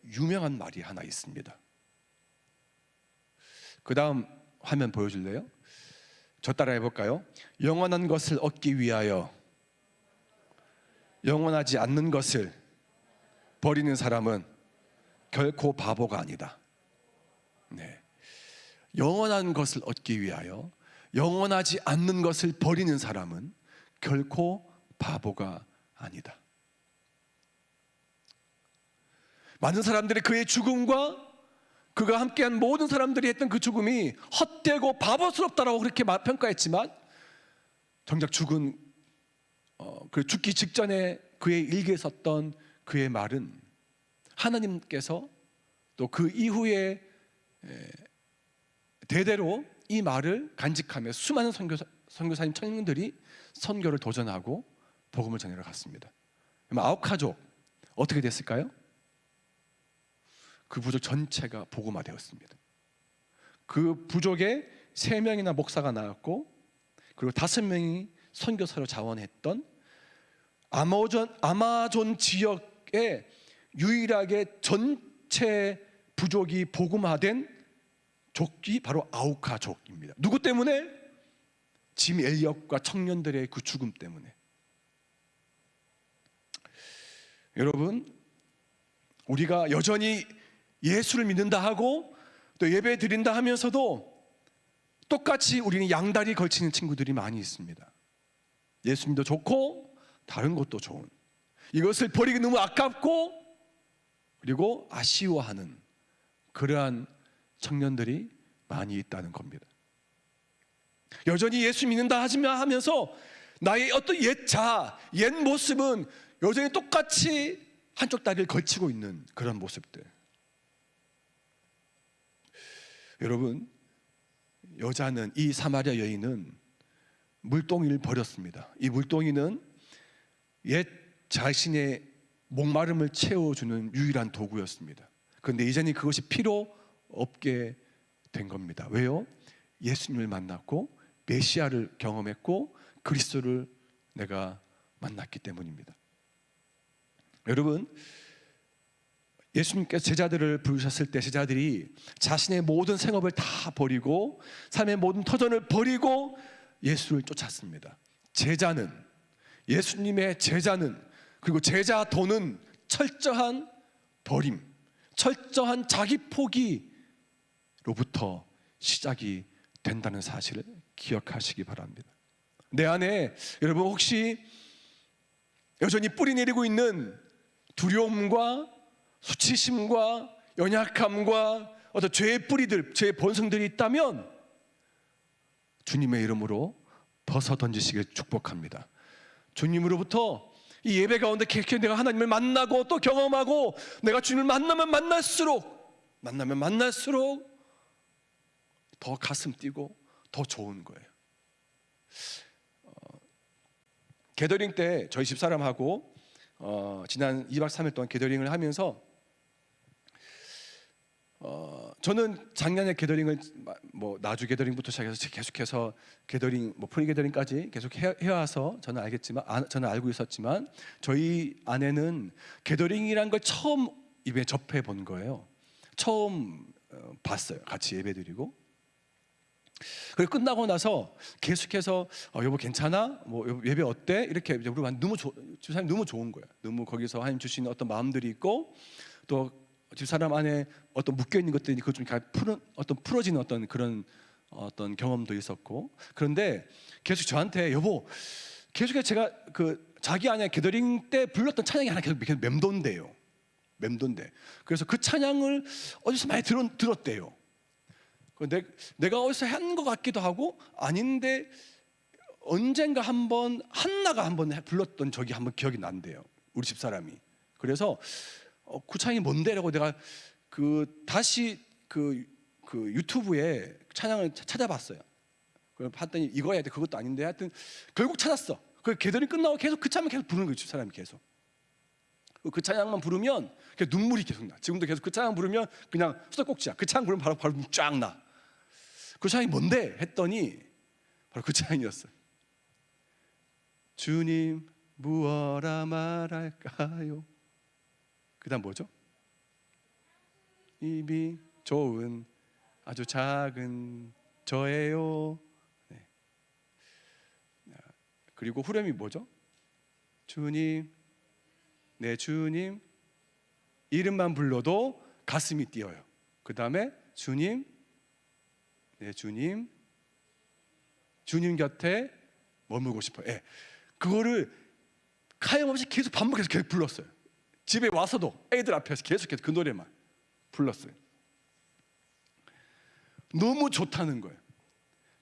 유명한 말이 하나 있습니다. 그 다음 화면 보여줄래요? 저 따라 해볼까요? 영원한 것을 얻기 위하여 영원하지 않는 것을 버리는 사람은 결코 바보가 아니다. 네. 영원한 것을 얻기 위하여 영원하지 않는 것을 버리는 사람은 결코 바보가 아니다. 많은 사람들이 그의 죽음과 그가 함께한 모든 사람들이 했던 그 죽음이 헛되고 바보스럽다라고 그렇게 평가했지만, 정작 죽기 직전에 그의 일기에 썼던 그의 말은 하나님께서 또 그 이후에 대대로 이 말을 간직하며 수많은 선교사님 청년들이 선교를 도전하고 복음을 전하러 갔습니다. 아우카족 어떻게 됐을까요? 그 부족 전체가 복음화되었습니다. 그 부족에 3명이나 목사가 나왔고, 그리고 5명이 선교사로 자원했던 아마존 지역에 유일하게 전체 부족이 복음화된 족이 바로 아우카족입니다. 누구 때문에? 짐 엘리엇과 청년들의 그 죽음 때문에. 여러분, 우리가 여전히 예수를 믿는다 하고 또 예배 드린다 하면서도 똑같이 우리는 양다리 걸치는 친구들이 많이 있습니다. 예수 믿어 좋고 다른 것도 좋은. 이것을 버리기 너무 아깝고 그리고 아쉬워하는 그러한 청년들이 많이 있다는 겁니다. 여전히 예수 믿는다 하면서 나의 어떤 옛 모습은 여전히 똑같이 한쪽 다리를 걸치고 있는 그런 모습들. 여러분, 여자는, 이 사마리아 여인은 물동이를 버렸습니다. 이 물동이는 옛 자신의 목마름을 채워주는 유일한 도구였습니다. 그런데 이제는 그것이 필요 없게 된 겁니다. 왜요? 예수님을 만났고 메시아를 경험했고 그리스도를 내가 만났기 때문입니다. 여러분, 예수님께서 제자들을 부르셨을 때 제자들이 자신의 모든 생업을 다 버리고 삶의 모든 터전을 버리고 예수를 쫓았습니다. 예수님의 제자는, 그리고 제자도는 철저한 버림, 철저한 자기 포기로부터 시작이 된다는 사실을 기억하시기 바랍니다. 내 안에 여러분 혹시 여전히 뿌리 내리고 있는 두려움과 수치심과 연약함과 어떤 죄의 뿌리들, 죄의 본성들이 있다면 주님의 이름으로 벗어 던지시길 축복합니다. 주님으로부터 이 예배 가운데 계속 내가 하나님을 만나고 또 경험하고 내가 주님을 만나면 만날수록 더 가슴 뛰고 더 좋은 거예요. 게더링 때 저희 집사람하고 지난 2박 3일 동안 게더링을 하면서 저는 작년에 게더링을 뭐 나주 게더링부터 시작해서 계속해서 게더링, 뭐 프리 게더링까지 계속 해와서 저는 알고 있었지만 저희 아내는 게더링이란 걸 처음 입에 접해 본 거예요. 처음 봤어요. 같이 예배드리고. 그리고 끝나고 나서 계속해서 여보 괜찮아? 뭐 예배 어때? 이렇게 물어봤는데 집사람이 너무 좋은 거예요. 너무 거기서 하나님 주시는 어떤 마음들이 있고 또 집사람 안에 어떤 묶여 있는 것들이 그것 좀 풀어지는 어떤 그런 어떤 경험도 있었고. 그런데 계속 저한테 여보 계속해서 제가 그 자기 안에 게더링 때 불렀던 찬양이 하나 계속 맴돈대요. 그래서 그 찬양을 어디서 많이 들었대요. 내가 어디서 한 것 같기도 하고 아닌데 언젠가 한번 한나가 한번 불렀던 적이 한번 기억이 난대요. 우리 집사람이. 그래서 그 찬양이 뭔데라고 내가 다시 그 유튜브에 찬양을 찾아봤어요. 그래서 봤더니 이거야 돼. 그것도 아닌데 하여튼 결국 찾았어. 그 게더링 끝나고 계속 그 찬양 계속 부르는 거예요. 집사람이 계속. 그 찬양만 부르면 눈물이 계속 나. 지금도 계속 그 찬양 부르면 그냥 수도꼭지야. 그 찬양 부르면 바로 쫙 나. 그 찬양이 뭔데? 했더니 바로 그 찬양이었어요. 주님 무엇라 말할까요? 그 다음 뭐죠? 입이 좋은 아주 작은 저예요. 네. 그리고 후렴이 뭐죠? 주님, 내 주님 이름만 불러도 가슴이 뛰어요. 그 다음에 주님, 내 주님, 주님 곁에 머물고 싶어요. 예. 그거를 하염없이 계속 반복해서 계속 불렀어요. 집에 와서도 애들 앞에서 계속해서 그 노래만 불렀어요. 너무 좋다는 거예요.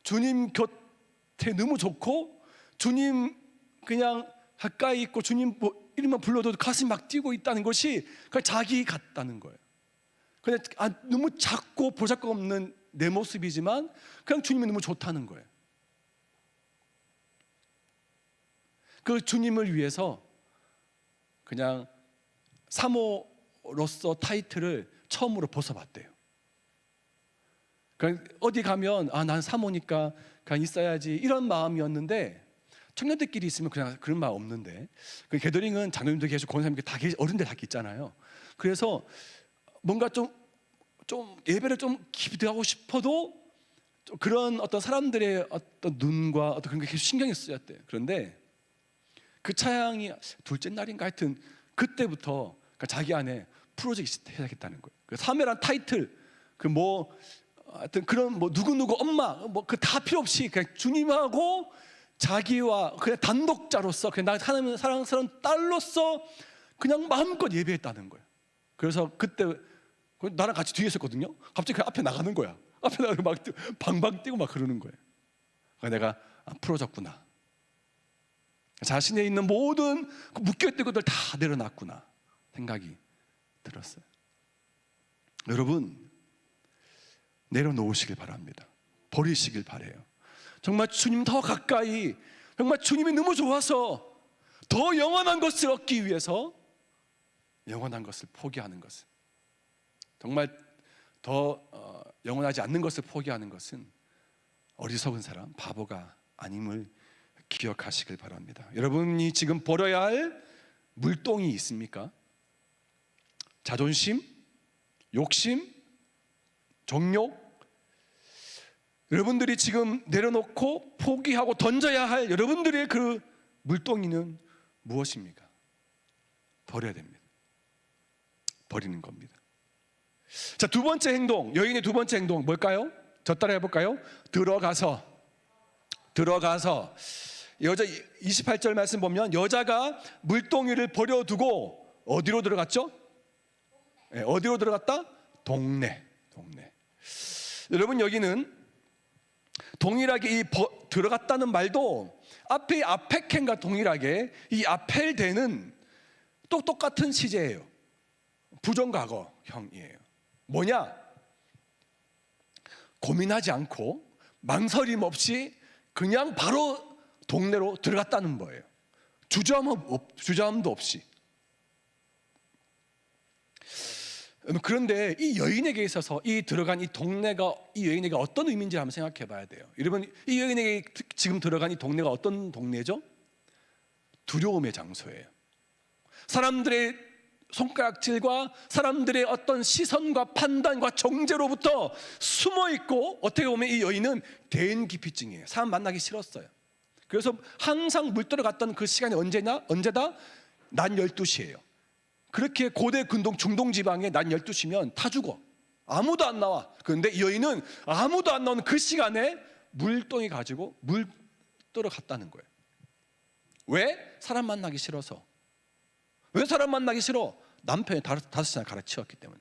주님 곁에 너무 좋고 주님 그냥 가까이 있고 주님 이름만 불러도 가슴이 막 뛰고 있다는 것이 그냥 자기 같다는 거예요. 그냥 너무 작고 보잘것없는 내 모습이지만 그냥 주님이 너무 좋다는 거예요. 그 주님을 위해서 그냥 사모로서 타이틀을 처음으로 벗어봤대요. 그냥 어디 가면 난 사모니까 그냥 있어야지 이런 마음이었는데 청년들끼리 있으면 그냥 그런 마음 없는데 그 게더링은 장로님도 계시고 권사님도 다 어른들 다 있잖아요. 그래서 뭔가 좀 예배를 좀 깊이 들어가고 싶어도 좀 그런 어떤 사람들의 어떤 눈과 어떤 그런 게 계속 신경이 쓰였대요. 그런데 그 찬양이 둘째 날인가 하여튼 그때부터 자기 안에 풀어지기 시작했다는 거예요. 그 사매란 타이틀 하여튼 그런 누구누구 엄마 그 다 필요 없이 그냥 주님하고 자기와 그냥 단독자로서 그냥 나 하나님의 사랑스러운 딸로서 그냥 마음껏 예배했다는 거예요. 그래서 그때 나랑 같이 뒤에 있었거든요. 갑자기 그 앞에 나가는 거야. 앞에 나가고 막 방방 뛰고 막 그러는 거예요. 내가 풀어졌구나. 자신에 있는 모든 그 묶여있던 것들 다 내려놨구나 생각이 들었어요. 여러분, 내려놓으시길 바랍니다. 버리시길 바래요. 정말 주님 더 가까이, 정말 주님이 너무 좋아서 더 영원한 것을 얻기 위해서 영원한 것을 포기하는 것은, 정말 더 영원하지 않는 것을 포기하는 것은 어리석은 사람, 바보가 아님을 기억하시길 바랍니다. 여러분이 지금 버려야 할 물동이 있습니까? 자존심, 욕심, 정욕, 여러분들이 지금 내려놓고 포기하고 던져야 할 여러분들의 그 물동이는 무엇입니까? 버려야 됩니다. 버리는 겁니다. 자, 두 번째 행동, 여인의 두 번째 행동 뭘까요? 저 따라 해볼까요? 들어가서 여자 28절 말씀 보면 여자가 물동이를 버려두고 어디로 들어갔죠? 네, 어디로 들어갔다? 동네. 여러분, 여기는 동일하게 이 들어갔다는 말도 앞에 아페켄과 동일하게 이 아펠대는 또 똑같은 시제예요. 부정과거형이에요. 뭐냐? 고민하지 않고 망설임 없이 그냥 바로 동네로 들어갔다는 거예요. 주저함도 없이. 그런데 이 여인에게 있어서 이 들어간 이 동네가 이 여인에게 어떤 의미인지 한번 생각해 봐야 돼요. 여러분, 이 여인에게 지금 들어간 이 동네가 어떤 동네죠? 두려움의 장소예요. 사람들의 손가락질과 사람들의 어떤 시선과 판단과 정죄로부터 숨어 있고, 어떻게 보면 이 여인은 대인기피증이에요. 사람 만나기 싫었어요. 그래서 항상 물 들어갔던 그 시간이 언제다? 낮 12시예요. 그렇게 고대 근동 중동 지방에 낮 12시면 타 죽어. 아무도 안 나와. 그런데 이 여인은 아무도 안 나오는 그 시간에 물동이 가지고 물 들어갔다는 거예요. 왜? 사람 만나기 싫어서. 왜 사람 만나기 싫어? 남편이 5시나 갈아치웠기 때문에.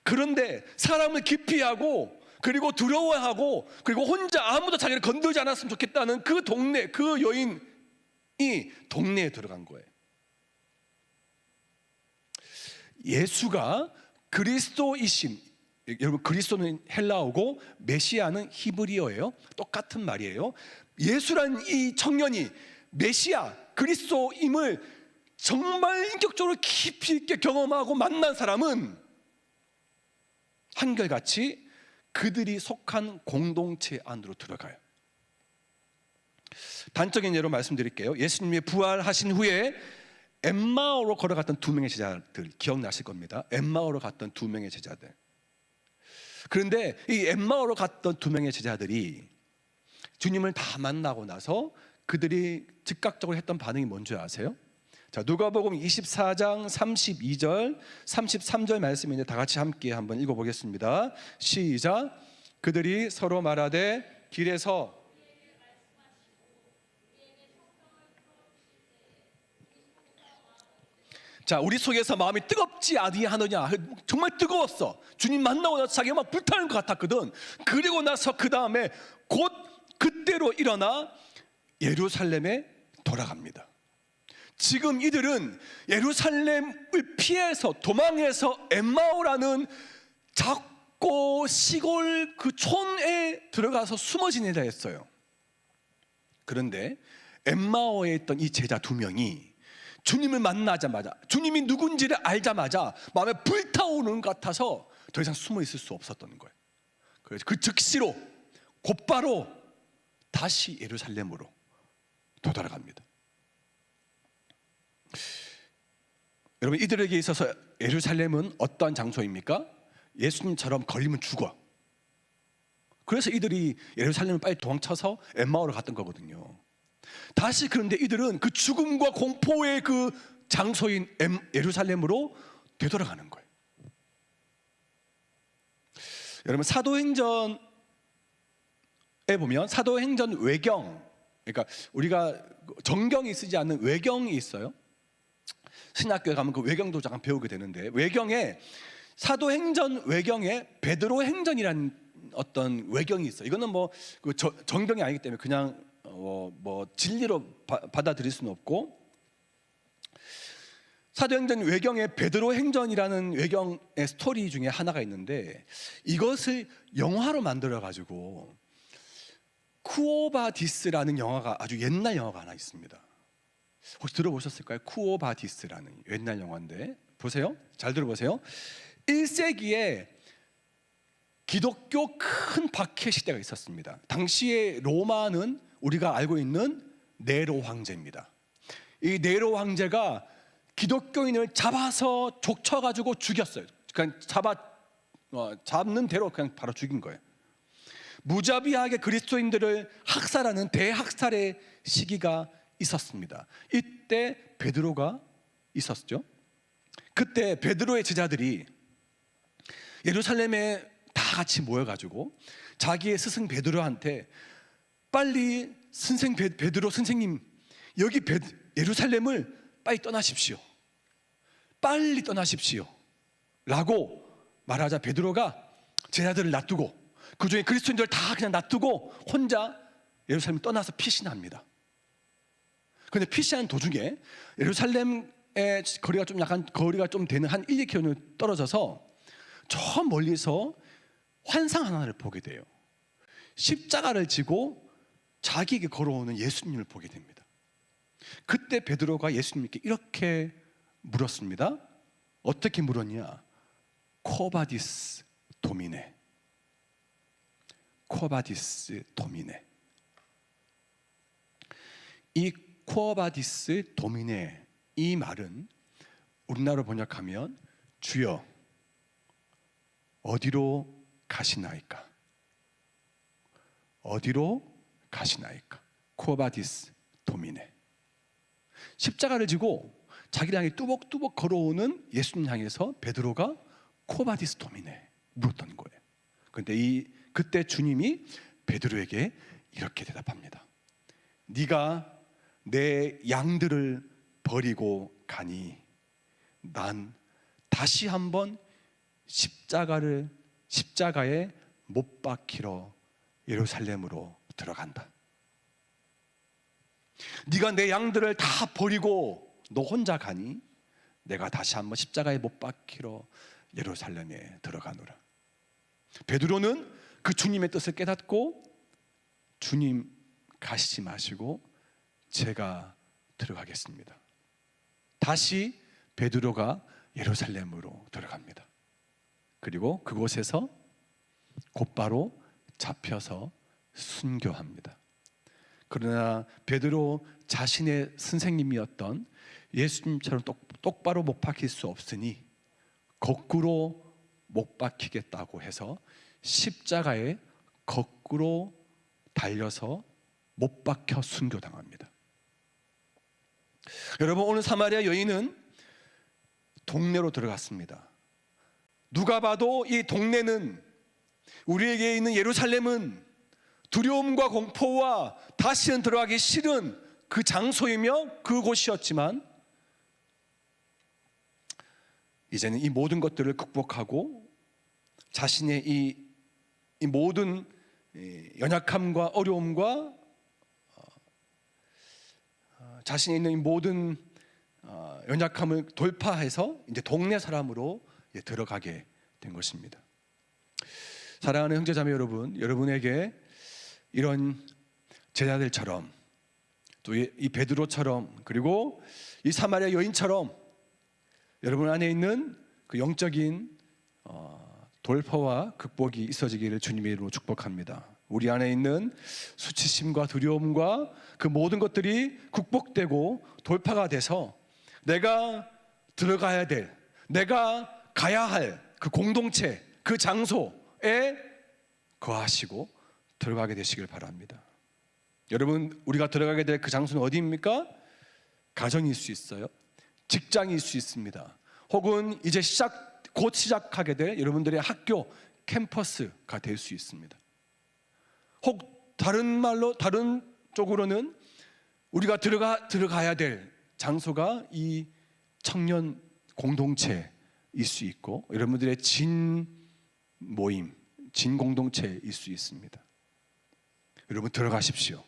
그런데 사람을 기피하고 그리고 두려워하고 그리고 혼자 아무도 자기를 건들지 않았으면 좋겠다는 그 동네, 그 여인이 동네에 들어간 거예요. 예수가 그리스도이심, 여러분 그리스도는 헬라어고 메시아는 히브리어예요. 똑같은 말이에요. 예수란 이 청년이 메시아 그리스도임을 정말 인격적으로 깊이 있게 경험하고 만난 사람은 한결같이 그들이 속한 공동체 안으로 들어가요. 단적인 예로 말씀드릴게요. 예수님이 부활하신 후에 엠마오로 걸어갔던 2명의 제자들 기억나실 겁니다. 엠마오로 갔던 2명의 제자들. 그런데 이 엠마오로 갔던 2명의 제자들이 주님을 다 만나고 나서 그들이 즉각적으로 했던 반응이 뭔지 아세요? 자, 누가복음 24장 32절 33절 말씀인데 다 같이 함께 한번 읽어보겠습니다. 시작. 그들이 서로 말하되 길에서 자, 우리 속에서 마음이 뜨겁지 아니하느냐. 정말 뜨거웠어. 주님 만나고 나서 자기가 막 불타는 것 같았거든. 그리고 나서 그 다음에 곧 그때로 일어나 예루살렘에 돌아갑니다. 지금 이들은 예루살렘을 피해서 도망해서 엠마오라는 작고 시골 그 촌에 들어가서 숨어 지내려 했어요. 그런데 엠마오에 있던 이 제자 2명이 주님을 만나자마자, 주님이 누군지를 알자마자 마음에 불타오르는 것 같아서 더 이상 숨어 있을 수 없었던 거예요. 그래서 그 즉시로 곧바로 다시 예루살렘으로 되돌아갑니다. 여러분, 이들에게 있어서 예루살렘은 어떠한 장소입니까? 예수님처럼 걸리면 죽어. 그래서 이들이 예루살렘을 빨리 도망쳐서 엠마오로 갔던 거거든요. 다시 그런데 이들은 그 죽음과 공포의 그 장소인 예루살렘으로 되돌아가는 거예요. 여러분, 사도행전 보면 사도행전 외경, 그러니까 우리가 정경이 쓰지 않는 외경이 있어요. 신학교에 가면 그 외경도 잠깐 배우게 되는데, 외경에 사도행전 외경에 베드로 행전이라는 어떤 외경이 있어요. 이거는 뭐 그 정경이 아니기 때문에 그냥 뭐 진리로 받아들일 수는 없고, 사도행전 외경에 베드로 행전이라는 외경의 스토리 중에 하나가 있는데, 이것을 영화로 만들어 가지고 쿠오바디스라는 영화가, 아주 옛날 영화가 하나 있습니다. 혹시 들어보셨을까요? 쿠오바디스라는 옛날 영화인데, 보세요. 잘 들어보세요. 1세기에 기독교 큰 박해 시대가 있었습니다. 당시에 로마는 우리가 알고 있는 네로 황제입니다. 이 네로 황제가 기독교인을 잡아서 족쳐가지고 죽였어요. 그냥 잡는 대로 그냥 바로 죽인 거예요. 무자비하게 그리스도인들을 학살하는 대학살의 시기가 있었습니다. 이때 베드로가 있었죠. 그때 베드로의 제자들이 예루살렘에 다 같이 모여가지고 자기의 스승 베드로한테 빨리 베드로 선생님, 여기 예루살렘을 빨리 떠나십시오. 빨리 떠나십시오 라고 말하자 베드로가 제자들을 놔두고, 그 중에 그리스도인들을 다 그냥 놔두고 혼자 예루살렘을 떠나서 피신합니다. 그런데 피신하는 도중에 예루살렘의 거리가 좀 약간 거리가 좀 되는 한 1-2km 떨어져서 저 멀리서 환상 하나를 보게 돼요. 십자가를 지고 자기에게 걸어오는 예수님을 보게 됩니다. 그때 베드로가 예수님께 이렇게 물었습니다. 어떻게 물었냐? 코바디스 도미네. 코바디스 도미네. 이 코바디스 도미네, 이 말은 우리나라로 번역하면 주여 어디로 가시나이까? 어디로 가시나이까? 코바디스 도미네. 십자가를 지고 자기를 향해 뚜벅뚜벅 걸어오는 예수님 향해서 베드로가 코바디스 도미네 물었던 거예요. 그런데 그때 주님이 베드로에게 이렇게 대답합니다. 네가 내 양들을 버리고 가니 난 다시 한번 십자가에 못 박히러 예루살렘으로 들어간다. 네가 내 양들을 다 버리고 너 혼자 가니 내가 다시 한번 십자가에 못 박히러 예루살렘에 들어가노라. 베드로는 그 주님의 뜻을 깨닫고 주님 가시지 마시고 제가 들어가겠습니다. 다시 베드로가 예루살렘으로 들어갑니다. 그리고 그곳에서 곧바로 잡혀서 순교합니다. 그러나 베드로 자신의 선생님이었던 예수님처럼 똑바로 못 박힐 수 없으니 거꾸로 못 박히겠다고 해서 십자가에 거꾸로 달려서 못 박혀 순교당합니다. 여러분, 오늘 사마리아 여인은 동네로 들어갔습니다. 누가 봐도 이 동네는, 우리에게 있는 예루살렘은 두려움과 공포와 다시는 들어가기 싫은 그 장소이며 그곳이었지만, 이제는 이 모든 것들을 극복하고 자신의 이 모든 연약함과 어려움과 자신이 있는 이 모든 연약함을 돌파해서 이제 동네 사람으로 들어가게 된 것입니다. 사랑하는 형제자매 여러분, 여러분에게 이런 제자들처럼 또 이 베드로처럼 그리고 이 사마리아 여인처럼 여러분 안에 있는 그 영적인 돌파와 극복이 있어지기를 주님의 이름으로 축복합니다. 우리 안에 있는 수치심과 두려움과 그 모든 것들이 극복되고 돌파가 돼서 내가 들어가야 될, 내가 가야 할 그 공동체, 그 장소에 거하시고 들어가게 되시길 바랍니다. 여러분, 우리가 들어가게 될 그 장소는 어디입니까? 가정일 수 있어요. 직장일 수 있습니다. 혹은 이제 곧 시작하게 될 여러분들의 학교 캠퍼스가 될 수 있습니다. 혹 다른 쪽으로는 우리가 들어가야 될 장소가 이 청년 공동체일 수 있고, 여러분들의 진 모임, 진 공동체일 수 있습니다. 여러분 들어가십시오.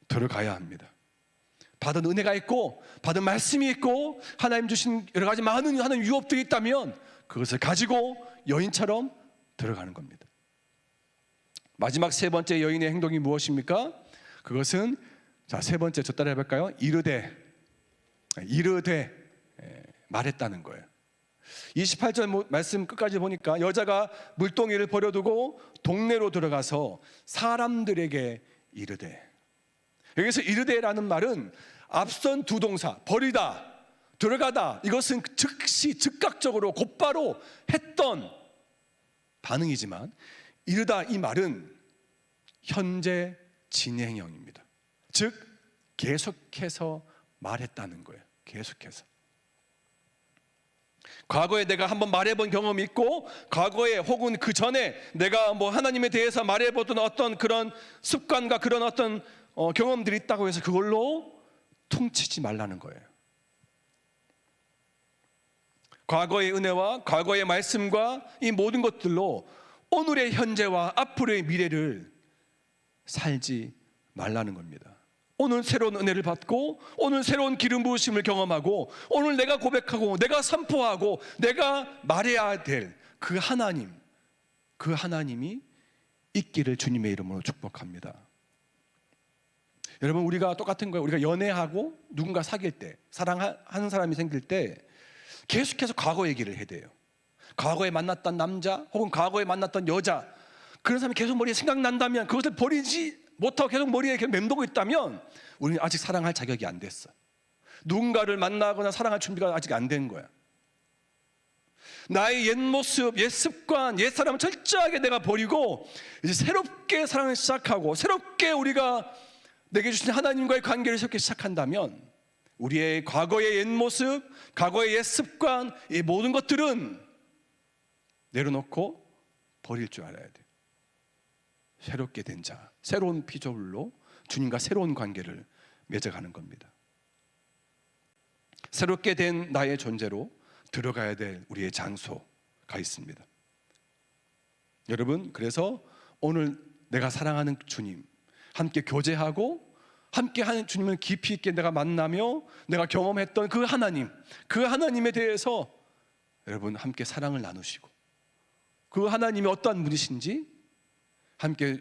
들어가야 합니다. 받은 은혜가 있고 받은 말씀이 있고 하나님 주신 여러 가지 많은 하는 유업들이 있다면 그것을 가지고 여인처럼 들어가는 겁니다. 마지막 세 번째 여인의 행동이 무엇입니까? 그것은 세 번째, 저 따라 해볼까요? 이르되 말했다는 거예요. 28절 말씀 끝까지 보니까 여자가 물동이를 버려두고 동네로 들어가서 사람들에게 이르되, 여기서 이르되라는 말은 앞선 두 동사, 버리다, 들어가다, 이것은 즉시 즉각적으로 곧바로 했던 반응이지만, 이르다 이 말은 현재 진행형입니다. 즉 계속해서 말했다는 거예요. 계속해서. 과거에 내가 한번 말해본 경험이 있고, 과거에 혹은 그 전에 내가 하나님에 대해서 말해보던 어떤 그런 습관과 그런 어떤 경험들이 있다고 해서 그걸로 퉁치지 말라는 거예요. 과거의 은혜와 과거의 말씀과 이 모든 것들로 오늘의 현재와 앞으로의 미래를 살지 말라는 겁니다. 오늘 새로운 은혜를 받고 오늘 새로운 기름 부으심을 경험하고 오늘 내가 고백하고 내가 선포하고 내가 말해야 될 그 하나님이 있기를 주님의 이름으로 축복합니다. 여러분, 우리가 똑같은 거예요. 우리가 연애하고 누군가 사귈 때, 사랑하는 사람이 생길 때 계속해서 과거 얘기를 해야 돼요. 과거에 만났던 남자 혹은 과거에 만났던 여자, 그런 사람이 계속 머리에 생각난다면, 그것을 버리지 못하고 계속 머리에 이렇게 맴돌고 있다면 우리는 아직 사랑할 자격이 안 됐어. 누군가를 만나거나 사랑할 준비가 아직 안 된 거야. 나의 옛 모습, 옛 습관, 옛 사람을 철저하게 내가 버리고 이제 새롭게 사랑을 시작하고 새롭게 우리가 내게 주신 하나님과의 관계를 새롭게 시작한다면 우리의 과거의 옛 모습, 과거의 옛 습관, 이 모든 것들은 내려놓고 버릴 줄 알아야 돼. 새롭게 된 자, 새로운 피조물로 주님과 새로운 관계를 맺어가는 겁니다. 새롭게 된 나의 존재로 들어가야 될 우리의 장소가 있습니다. 여러분, 그래서 오늘 내가 사랑하는 주님, 함께 교제하고 함께 하는 주님을 깊이 있게 내가 만나며 내가 경험했던 그 하나님에 대해서 여러분 함께 사랑을 나누시고, 그 하나님이 어떠한 분이신지 함께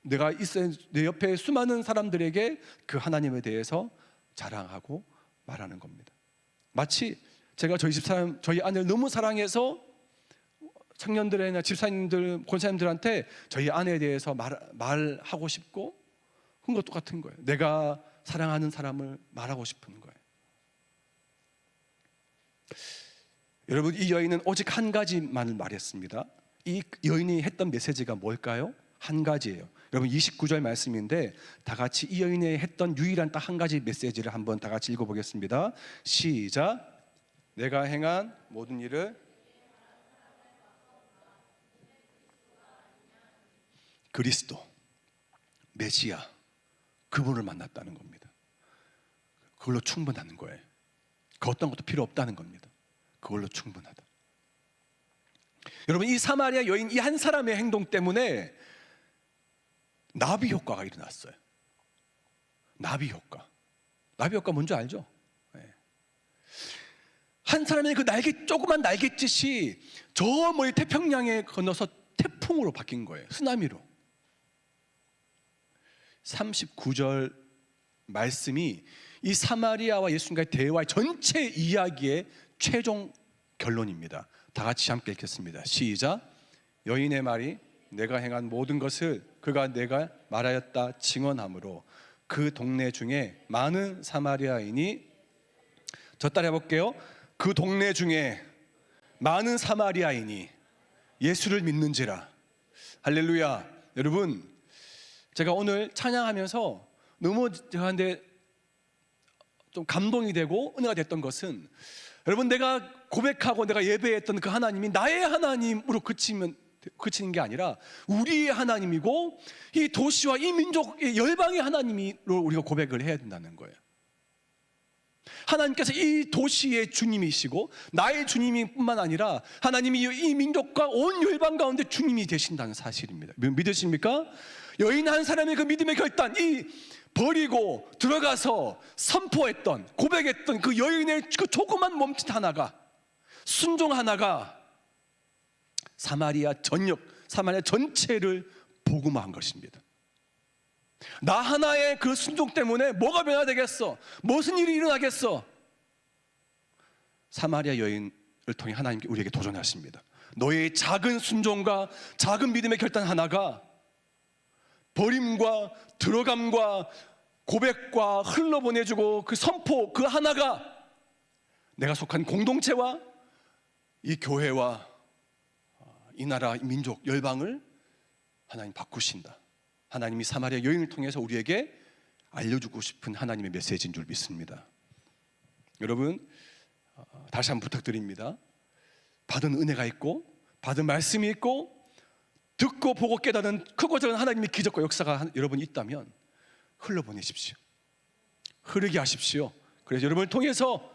내 옆에 수많은 사람들에게 그 하나님에 대해서 자랑하고 말하는 겁니다. 마치 제가 저희 아내를 너무 사랑해서 청년들이나 집사님들, 권사님들한테 저희 아내에 대해서 말하고 싶고, 그런 것 똑같은 거예요. 내가 사랑하는 사람을 말하고 싶은 거예요. 여러분, 이 여인은 오직 한 가지만을 말했습니다. 이 여인이 했던 메시지가 뭘까요? 한 가지예요. 여러분, 29절 말씀인데 다 같이 이 여인이 했던 유일한 딱 한 가지 메시지를 한번 다 같이 읽어보겠습니다. 시작. 내가 행한 모든 일을 그리스도, 메시아, 그분을 만났다는 겁니다. 그걸로 충분한 거예요. 그 어떤 것도 필요 없다는 겁니다. 그걸로 충분하다. 여러분, 이 사마리아 여인 이 한 사람의 행동 때문에 나비 효과가 일어났어요. 나비 효과 뭔지 알죠? 네. 한 사람의 그 조그만 날갯짓이 저 멀리 태평양에 건너서 태풍으로 바뀐 거예요. 쓰나미로. 39절 말씀이 이 사마리아와 예수님과의 대화의 전체 이야기의 최종 결론입니다. 다 같이 함께 읽겠습니다. 시작. 여인의 말이 내가 행한 모든 것을 그가 내가 말하였다 증언하므로 그 동네 중에 많은 사마리아인이, 저 따라 해볼게요. 그 동네 중에 많은 사마리아인이 예수를 믿는지라. 할렐루야. 여러분, 제가 오늘 찬양하면서 너무 저한테 좀 감동이 되고 은혜가 됐던 것은, 여러분, 내가 고백하고 내가 예배했던 그 하나님이 나의 하나님으로 그치면 그치는 게 아니라 우리의 하나님이고 이 도시와 이 민족의 열방의 하나님으로 우리가 고백을 해야 된다는 거예요. 하나님께서 이 도시의 주님이시고 나의 주님이 뿐만 아니라 하나님이 이 민족과 온 열방 가운데 주님이 되신다는 사실입니다. 믿으십니까? 여인 한 사람의 그 믿음의 결단, 이 버리고 들어가서 선포했던, 고백했던 그 여인의 그 조그만 몸짓 하나가, 순종 하나가 사마리아 전체를 복음화한 것입니다. 나 하나의 그 순종 때문에 뭐가 변화되겠어? 무슨 일이 일어나겠어? 사마리아 여인을 통해 하나님께 우리에게 도전하십니다. 너의 작은 순종과 작은 믿음의 결단 하나가 버림과 들어감과 고백과 흘러보내주고 그 선포 그 하나가 내가 속한 공동체와 이 교회와 이 나라, 이 민족, 열방을 하나님 바꾸신다. 하나님이 사마리아 여인을 통해서 우리에게 알려주고 싶은 하나님의 메시지인 줄 믿습니다. 여러분, 다시 한번 부탁드립니다. 받은 은혜가 있고 받은 말씀이 있고 듣고 보고 깨닫는 크고 작은 하나님의 기적과 역사가 여러분이 있다면 흘러보내십시오. 흐르게 하십시오. 그래서 여러분을 통해서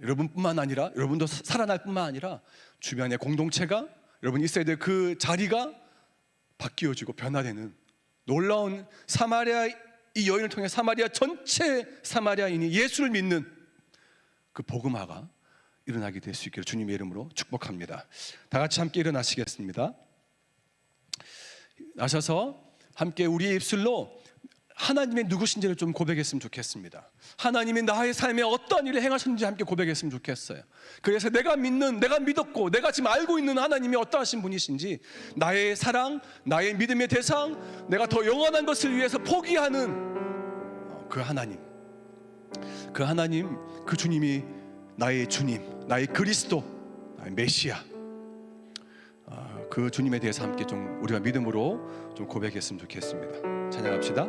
여러분뿐만 아니라 여러분도 살아날 뿐만 아니라 주변의 공동체가 여러분이 있어야 될 그 자리가 바뀌어지고 변화되는 놀라운 사마리아 이 여인을 통해 사마리아 전체 사마리아인이 예수를 믿는 그 복음화가 일어나게 될 수 있기를 주님의 이름으로 축복합니다. 다 같이 함께 일어나시겠습니다. 나셔서 함께 우리의 입술로 하나님의 누구신지를 좀 고백했으면 좋겠습니다. 하나님이 나의 삶에 어떤 일을 행하셨는지 함께 고백했으면 좋겠어요. 그래서 내가 믿었고 내가 지금 알고 있는 하나님이 어떠하신 분이신지 나의 사랑, 나의 믿음의 대상, 내가 더 영원한 것을 위해서 포기하는 그 하나님, 그 주님이 나의 주님, 나의 그리스도, 나의 메시아, 그 주님에 대해서 함께 좀 우리가 믿음으로 좀 고백했으면 좋겠습니다. 찬양합시다.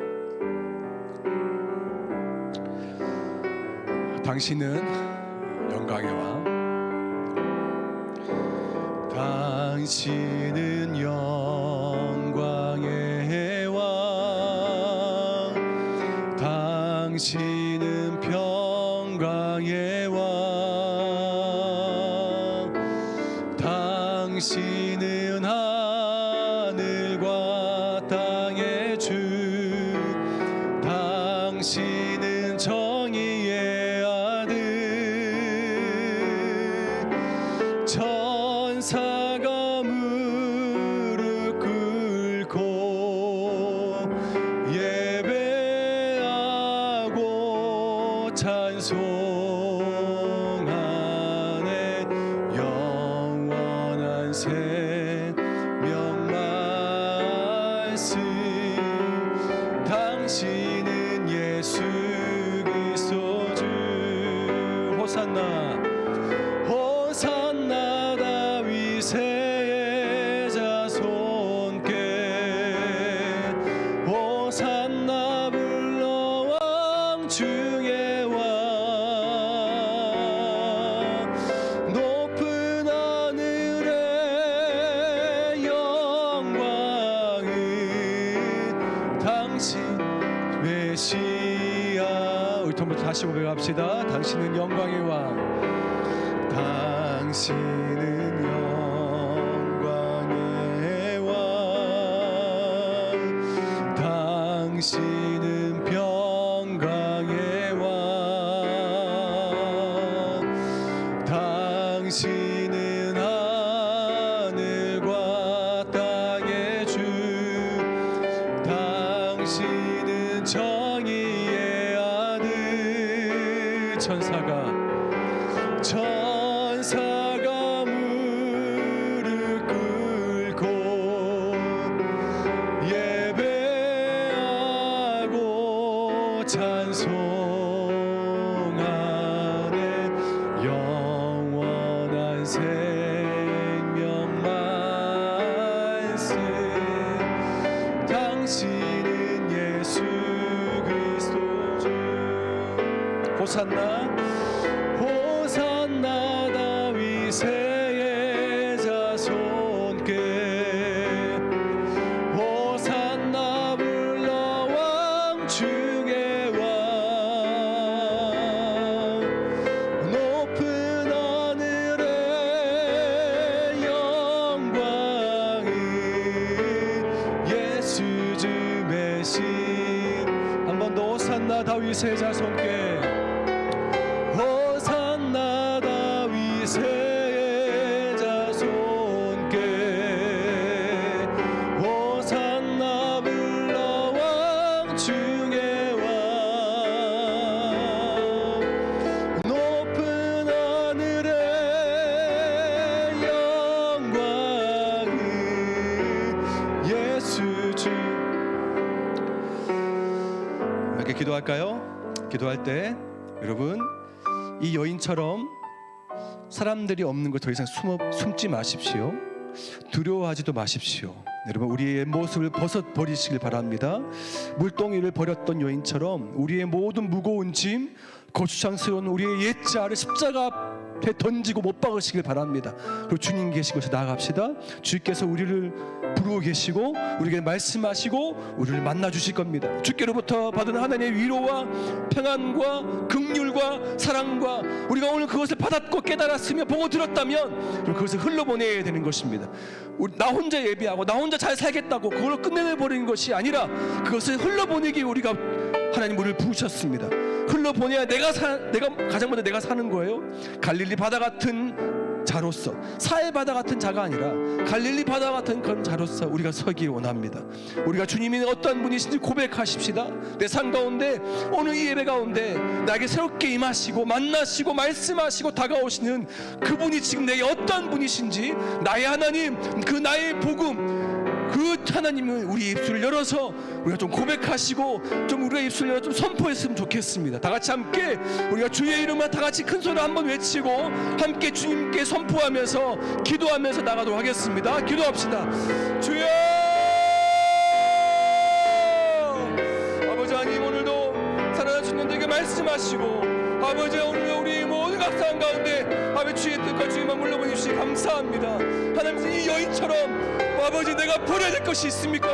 당신은 영광의 왕, 당신은 영광의 왕, 당신은 평강의 왕, 당신은 하늘과 땅의 주, 당신은 정의의 천사가 무릎 꿇고 예배하고 찬송하네. 영원한 생명 말씀, 당신은 예수 그리스도 주. 호산나 호산나 다윗의 자손께, 호산나 불러 왕 중의 왕, 높은 하늘의 영광은 당신 메시아. 우리 통부터 다시 고백합시다. 당신은 영광의 왕, 당신은 영광의 왕, 당신은 평강의 왕, 당신은 하늘과 땅의 주, 당신은 정의의 아들. 천사가 무릎 꿇고 예배하고 찬송하네. 영원한 생명 말씀, 당신은 예수 그리스도 주. 호산나 호산나 다윗의 자손, 다윗의 자손께 호산나 다윗의 자손께 호산나 불러왕 중의 왕 높은 하늘의 영광을 예수 주. 이렇게 기도할까요? 기도할 때 여러분 이 여인처럼 사람들이 없는 걸 더 이상 숨지 마십시오. 두려워하지도 마십시오. 여러분 우리의 모습을 벗어버리시길 바랍니다. 물동이를 버렸던 여인처럼 우리의 모든 무거운 짐, 거추장스러운 우리의 옛자를 십자가 앞에 던지고 못 박으시길 바랍니다. 그리고 주님 계신 곳에 나아갑시다. 주께서 우리를 부르고 계시고 우리에게 말씀하시고 우리를 만나 주실 겁니다. 주께로부터 받은 하나님의 위로와 평안과 긍휼과 사랑과 우리가 오늘 그것을 받았고 깨달았으며 보고 들었다면 그것을 흘러보내야 되는 것입니다. 나 혼자 예배하고 나 혼자 잘 살겠다고 그걸로 끝내버리는 것이 아니라 그것을 흘러보내기 우리가 하나님 우리를 부르셨습니다. 흘러보내야 내가 가장 먼저 내가 사는 거예요. 갈릴리 바다 같은 자로서, 사해 바다 같은 자가 아니라 갈릴리 바다 같은 그런 자로서 우리가 서기 원합니다. 우리가 주님이 어떤 분이신지 고백하십시다. 내 삶 가운데 오늘 이 예배 가운데 나에게 새롭게 임하시고 만나시고 말씀하시고 다가오시는 그분이 지금 내게 어떤 분이신지, 나의 하나님, 그 나의 복음, 그 하나님은 우리 입술을 열어서 우리가 좀 고백하시고 좀 우리가 입술을 열어 좀 선포했으면 좋겠습니다. 다 같이 함께 우리가 주의 이름을 다 같이 큰 소리로 한번 외치고 함께 주님께 선포하면서 기도하면서 나가도록 하겠습니다. 기도합시다. 주여, 아버지 하나님, 오늘도 살아난 주님들에게 말씀하시고 아버지 오늘 우리 모든 각상 가운데 아버지 주의 뜻과 주의만 물러보내주시 감사합니다. 하나님, 이 여인처럼 아버지 내가 버려야 될 것이 있습니까?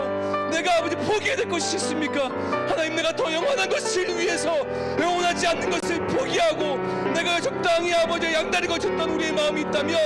내가 아버지 포기해야 될 것이 있습니까? 하나님, 내가 더 영원한 것을 위해서 영원하지 않는 것을 포기하고 내가 적당히 아버지 양다리 걸쳤던 우리의 마음이 있다면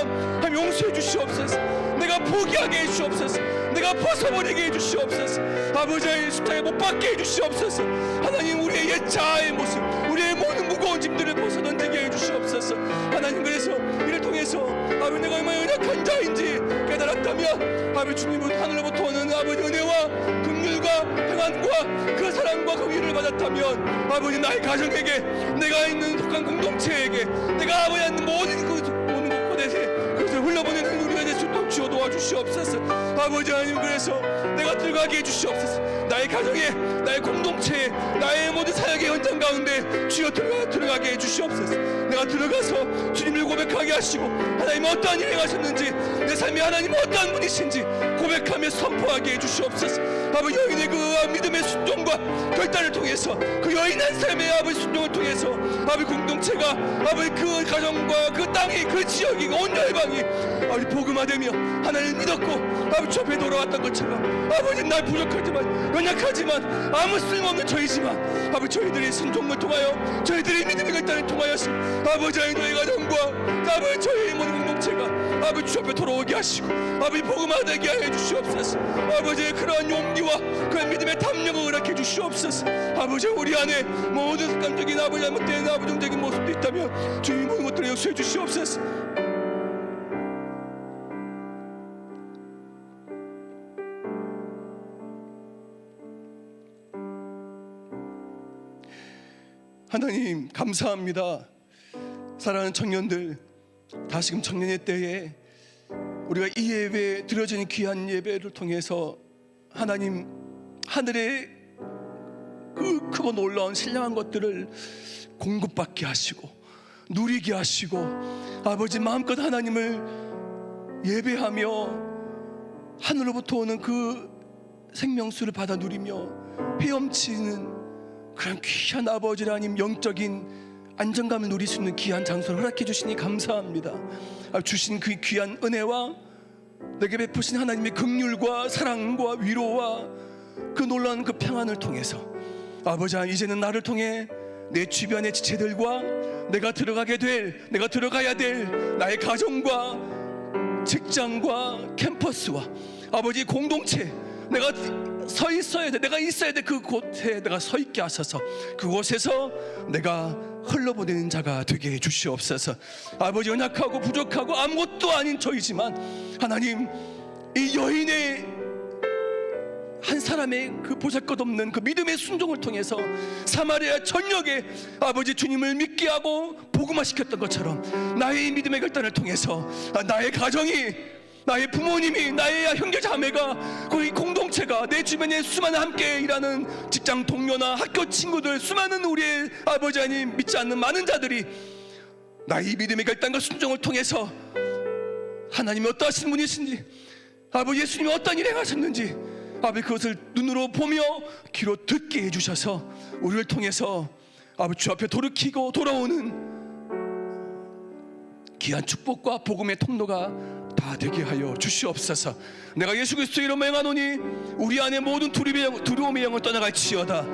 하나님 용서해 주시옵소서. 내가 포기하게 해주시옵소서. 내가 벗어버리게 해주시옵소서. 아버지의 십자가에 못 박게 해주시옵소서. 하나님, 우리의 옛 자아의 모습, 우리의 모든 무거운 짐들을 벗어던지게 해주시옵소서. 하나님, 그래서 이를 통해서 아버지 내가 얼마나 연약한 자인지 깨달았다면 아버지 주님은 하늘로부터 오는 아버지 은혜와 긍휼과 평안과 그 사랑과 그 위를 받았다면 아버지 나의 가정에게, 내가 있는 속한 공동체에게, 내가 아버지 하는 모든 곳곳에 그것을 흘러보내는 우리가 될 수 있도록 주여 도와주시옵소서. 아버지 하나님, 그래서 내가 들어가게 해주시옵소서. 나의 가정에, 나의 공동체에, 나의 모든 사역의 현장 가운데 주여 들어가게 해주시옵소서. 내가 들어가서 주님을 고백하게 하시고 하나님 어떠한 일을 행하셨는지, 내 삶이 하나님 어떠한 분이신지 고백하며 선포하게 해주시옵소서. 아버지 여인의 그 믿음의 순종과 결단을 통해서, 그 여인 한 사람의 아버지 순종을 통해서 아버지 공동체가, 아버지 그 가정과 그 땅이, 그 지역이, 온 열방이 아버지 복음화되며 하나님을 믿었고 아버지 주 앞에 돌아왔던 것처럼 아버지 날 부족하지만 연약하지만 아무 쓸모없는 저희지만 아버지 저희들의 순종을 통하여, 저희들의 믿음의 결단을 통하여서 아버지 너의 가정과 아버지 저희의 모든 공동체가 아버지 주 앞에 돌아오게 하시고 아버지 복음화되게 하여 주시옵소서. 아버지의 그러한 용기와 그런 믿음의 담력을 허락해 주시옵소서. 아버지 우리 안에 모든 습관적인 아버지 잘못된 아부정적인 모습도 있다면 주님 모든 것들을 용서해 주시옵소서. 하나님 감사합니다. 사랑하는 청년들, 다시금 청년의 때에 우리가 이 예배에 드려지는 귀한 예배를 통해서 하나님 하늘의 그 크고 놀라운 신령한 것들을 공급받게 하시고 누리게 하시고 아버지 마음껏 하나님을 예배하며 하늘로부터 오는 그 생명수를 받아 누리며 헤엄치는 그런 귀한 아버지 하나님 영적인 안정감을 누릴 수 있는 귀한 장소를 허락해 주시니 감사합니다. 주신 그 귀한 은혜와 내게 베푸신 하나님의 긍휼과 사랑과 위로와 그 놀라운 그 평안을 통해서 아버지 하나님, 이제는 나를 통해 내 주변의 지체들과 내가 들어가야 될 나의 가정과 직장과 캠퍼스와 아버지 공동체, 내가 서 있어야 돼. 내가 있어야 돼. 그곳에 내가 서 있게 하셔서 그곳에서 내가 흘러보내는 자가 되게 해 주시옵소서. 아버지, 연약하고 부족하고 아무것도 아닌 저이지만 하나님, 이 여인의 한 사람의 그 보잘것없는 그 믿음의 순종을 통해서 사마리아 전역에 아버지 주님을 믿게 하고 복음화시켰던 것처럼 나의 이 믿음의 결단을 통해서 나의 가정이, 나의 부모님이, 나의 형제 자매가, 그 공동체가, 내 주변에 수많은 함께 일하는 직장 동료나 학교 친구들, 수많은 우리의 아버지 하나님 믿지 않는 많은 자들이 나의 이 믿음의 결단과 순종을 통해서 하나님이 어떠하신 분이신지, 아버지 예수님이 어떤 일을 행하셨는지 아버지 그것을 눈으로 보며 귀로 듣게 해주셔서 우리를 통해서 아버지 주 앞에 돌이키고 돌아오는 귀한 축복과 복음의 통로가 다 되게 하여 주시옵소서. 내가 예수 그리스도의 이름으로 명하노니 우리 안에 모든 두려움의 영을 떠나갈지어다.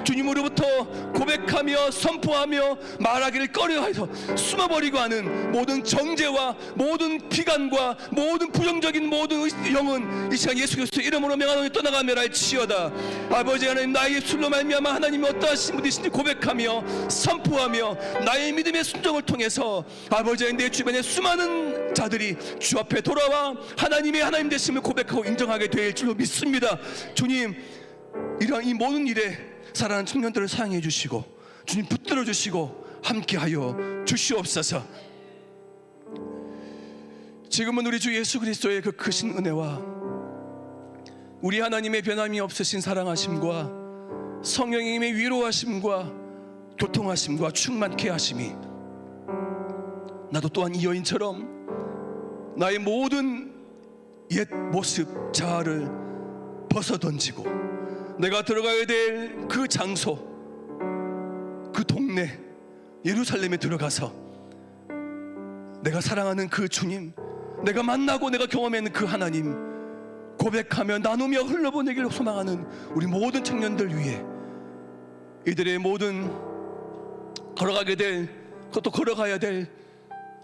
주님으로부터 고백하며 선포하며 말하기를 꺼려해서 숨어버리고 하는 모든 정죄와 모든 비관과 모든 부정적인 모든 영은 이 시간 예수 그리스도의 이름으로 명하노니 떠나가며 할지어다. 아버지 하나님, 나의 술로 말미암아 하나님이 어떠하신 분이신지 고백하며 선포하며 나의 믿음의 순종을 통해서 아버지 하나님, 내 주변에 수많은 자들이 주 앞에 돌아와 하나님의 하나님 되심을 고백하고 인정하게 될 줄로 믿습니다. 주님, 이러한 이 모든 일에 사랑하는 청년들을 사랑해 주시고 주님 붙들어 주시고 함께하여 주시옵소서. 지금은 우리 주 예수 그리스도의 그 크신 은혜와 우리 하나님의 변함이 없으신 사랑하심과 성령님의 위로하심과 교통하심과 충만케 하심이 나도 또한 이 여인처럼 나의 모든 옛 모습 자아를 벗어던지고 내가 들어가야 될 그 장소, 그 동네 예루살렘에 들어가서 내가 사랑하는 그 주님, 내가 만나고 내가 경험하는 그 하나님 고백하며 나누며 흘러보내기를 소망하는 우리 모든 청년들 위해 이들의 모든 걸어가게 될, 그것도 걸어가야 될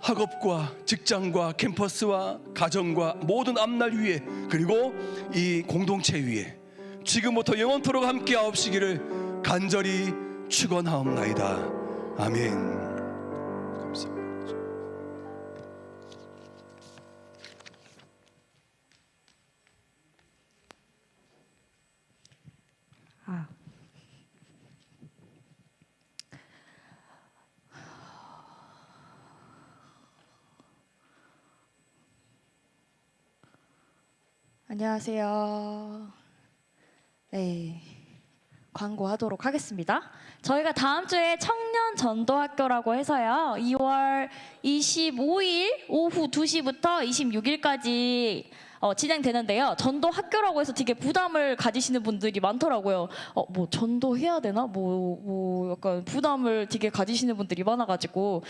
학업과 직장과 캠퍼스와 가정과 모든 앞날 위에, 그리고 이 공동체 위에 지금부터 영원토록 함께 하옵시기를 간절히 축원하옵나이다. 아멘. 감사합니다. 안녕하세요. 네, 광고하도록 하겠습니다. 저희가 다음 주에 청년 전도학교라고 해서요, 2월 25일 오후 2시부터 26일까지 진행되는데요. 전도 학교라고 해서 되게 부담을 가지시는 분들이 많더라고요. 뭐 전도해야 되나? 뭐 약간 부담을 되게 가지시는 분들이 많아가지고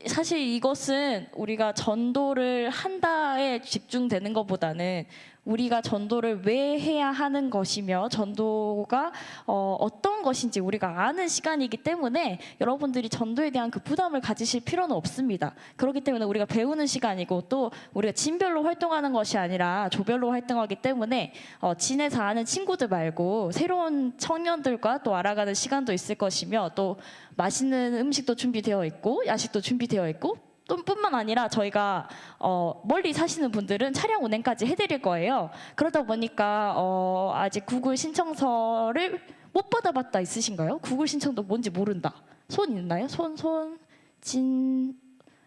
사실 이것은 우리가 전도를 한다에 집중되는 것보다는 우리가 전도를 왜 해야 하는 것이며 전도가 어떤 것인지 우리가 아는 시간이기 때문에 여러분들이 전도에 대한 그 부담을 가지실 필요는 없습니다. 그렇기 때문에 우리가 배우는 시간이고 또 우리가 진별로 활동하는 것이 아니라 조별로 활동하기 때문에 진에서 아는 친구들 말고 새로운 청년들과 또 알아가는 시간도 있을 것이며 또 맛있는 음식도 준비되어 있고 야식도 준비되어 있고 또 뿐만 아니라 저희가 멀리 사시는 분들은 차량 운행까지 해드릴 거예요. 그러다 보니까 아직 구글 신청서를 못 받아봤다 있으신가요? 구글 신청도 뭔지 모른다. 손 있나요?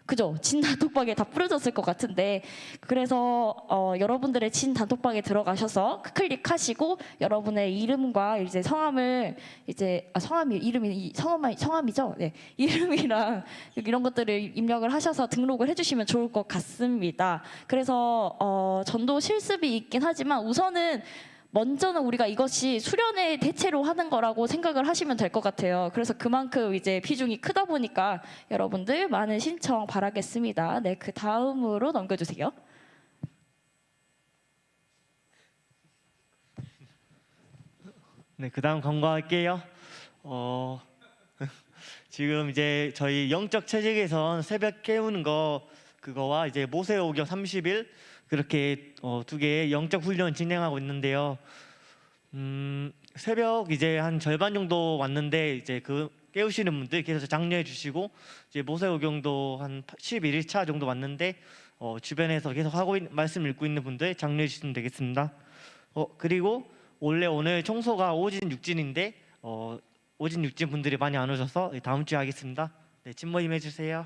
그죠? 진 단톡방에 다 뿌려졌을 것 같은데, 그래서 여러분들의 진 단톡방에 들어가셔서 클릭하시고 여러분의 이름과 이제 성함을 성함이죠? 네, 이름이랑 이런 것들을 입력을 하셔서 등록을 해주시면 좋을 것 같습니다. 그래서 전도 실습이 있긴 하지만 우선은 먼저는 우리가 이것이 수련의 대체로 하는 거라고 생각을 하시면 될 것 같아요. 그래서 그만큼 이제 비중이 크다 보니까 여러분들 많은 신청 바라겠습니다. 네, 그 다음으로 넘겨주세요. 네, 그 다음 광고할게요. 지금 이제 저희 영적 체질에선 새벽 깨우는 거 그거와 이제 모세오경 30일 그렇게 두 개의 영적 훈련 진행하고 있는데요. 새벽 이제 한 절반 정도 왔는데 이제 그 깨우시는 분들 계속 장려해 주시고 이제 모세오경도 한 11일차 정도 왔는데 주변에서 계속 말씀 읽고 있는 분들 장려해 주시면 되겠습니다. 그리고 원래 오늘 청소가 오진 육진인데 오진 육진 분들이 많이 안 오셔서 다음 주에 하겠습니다. 네, 찐모임 해주세요.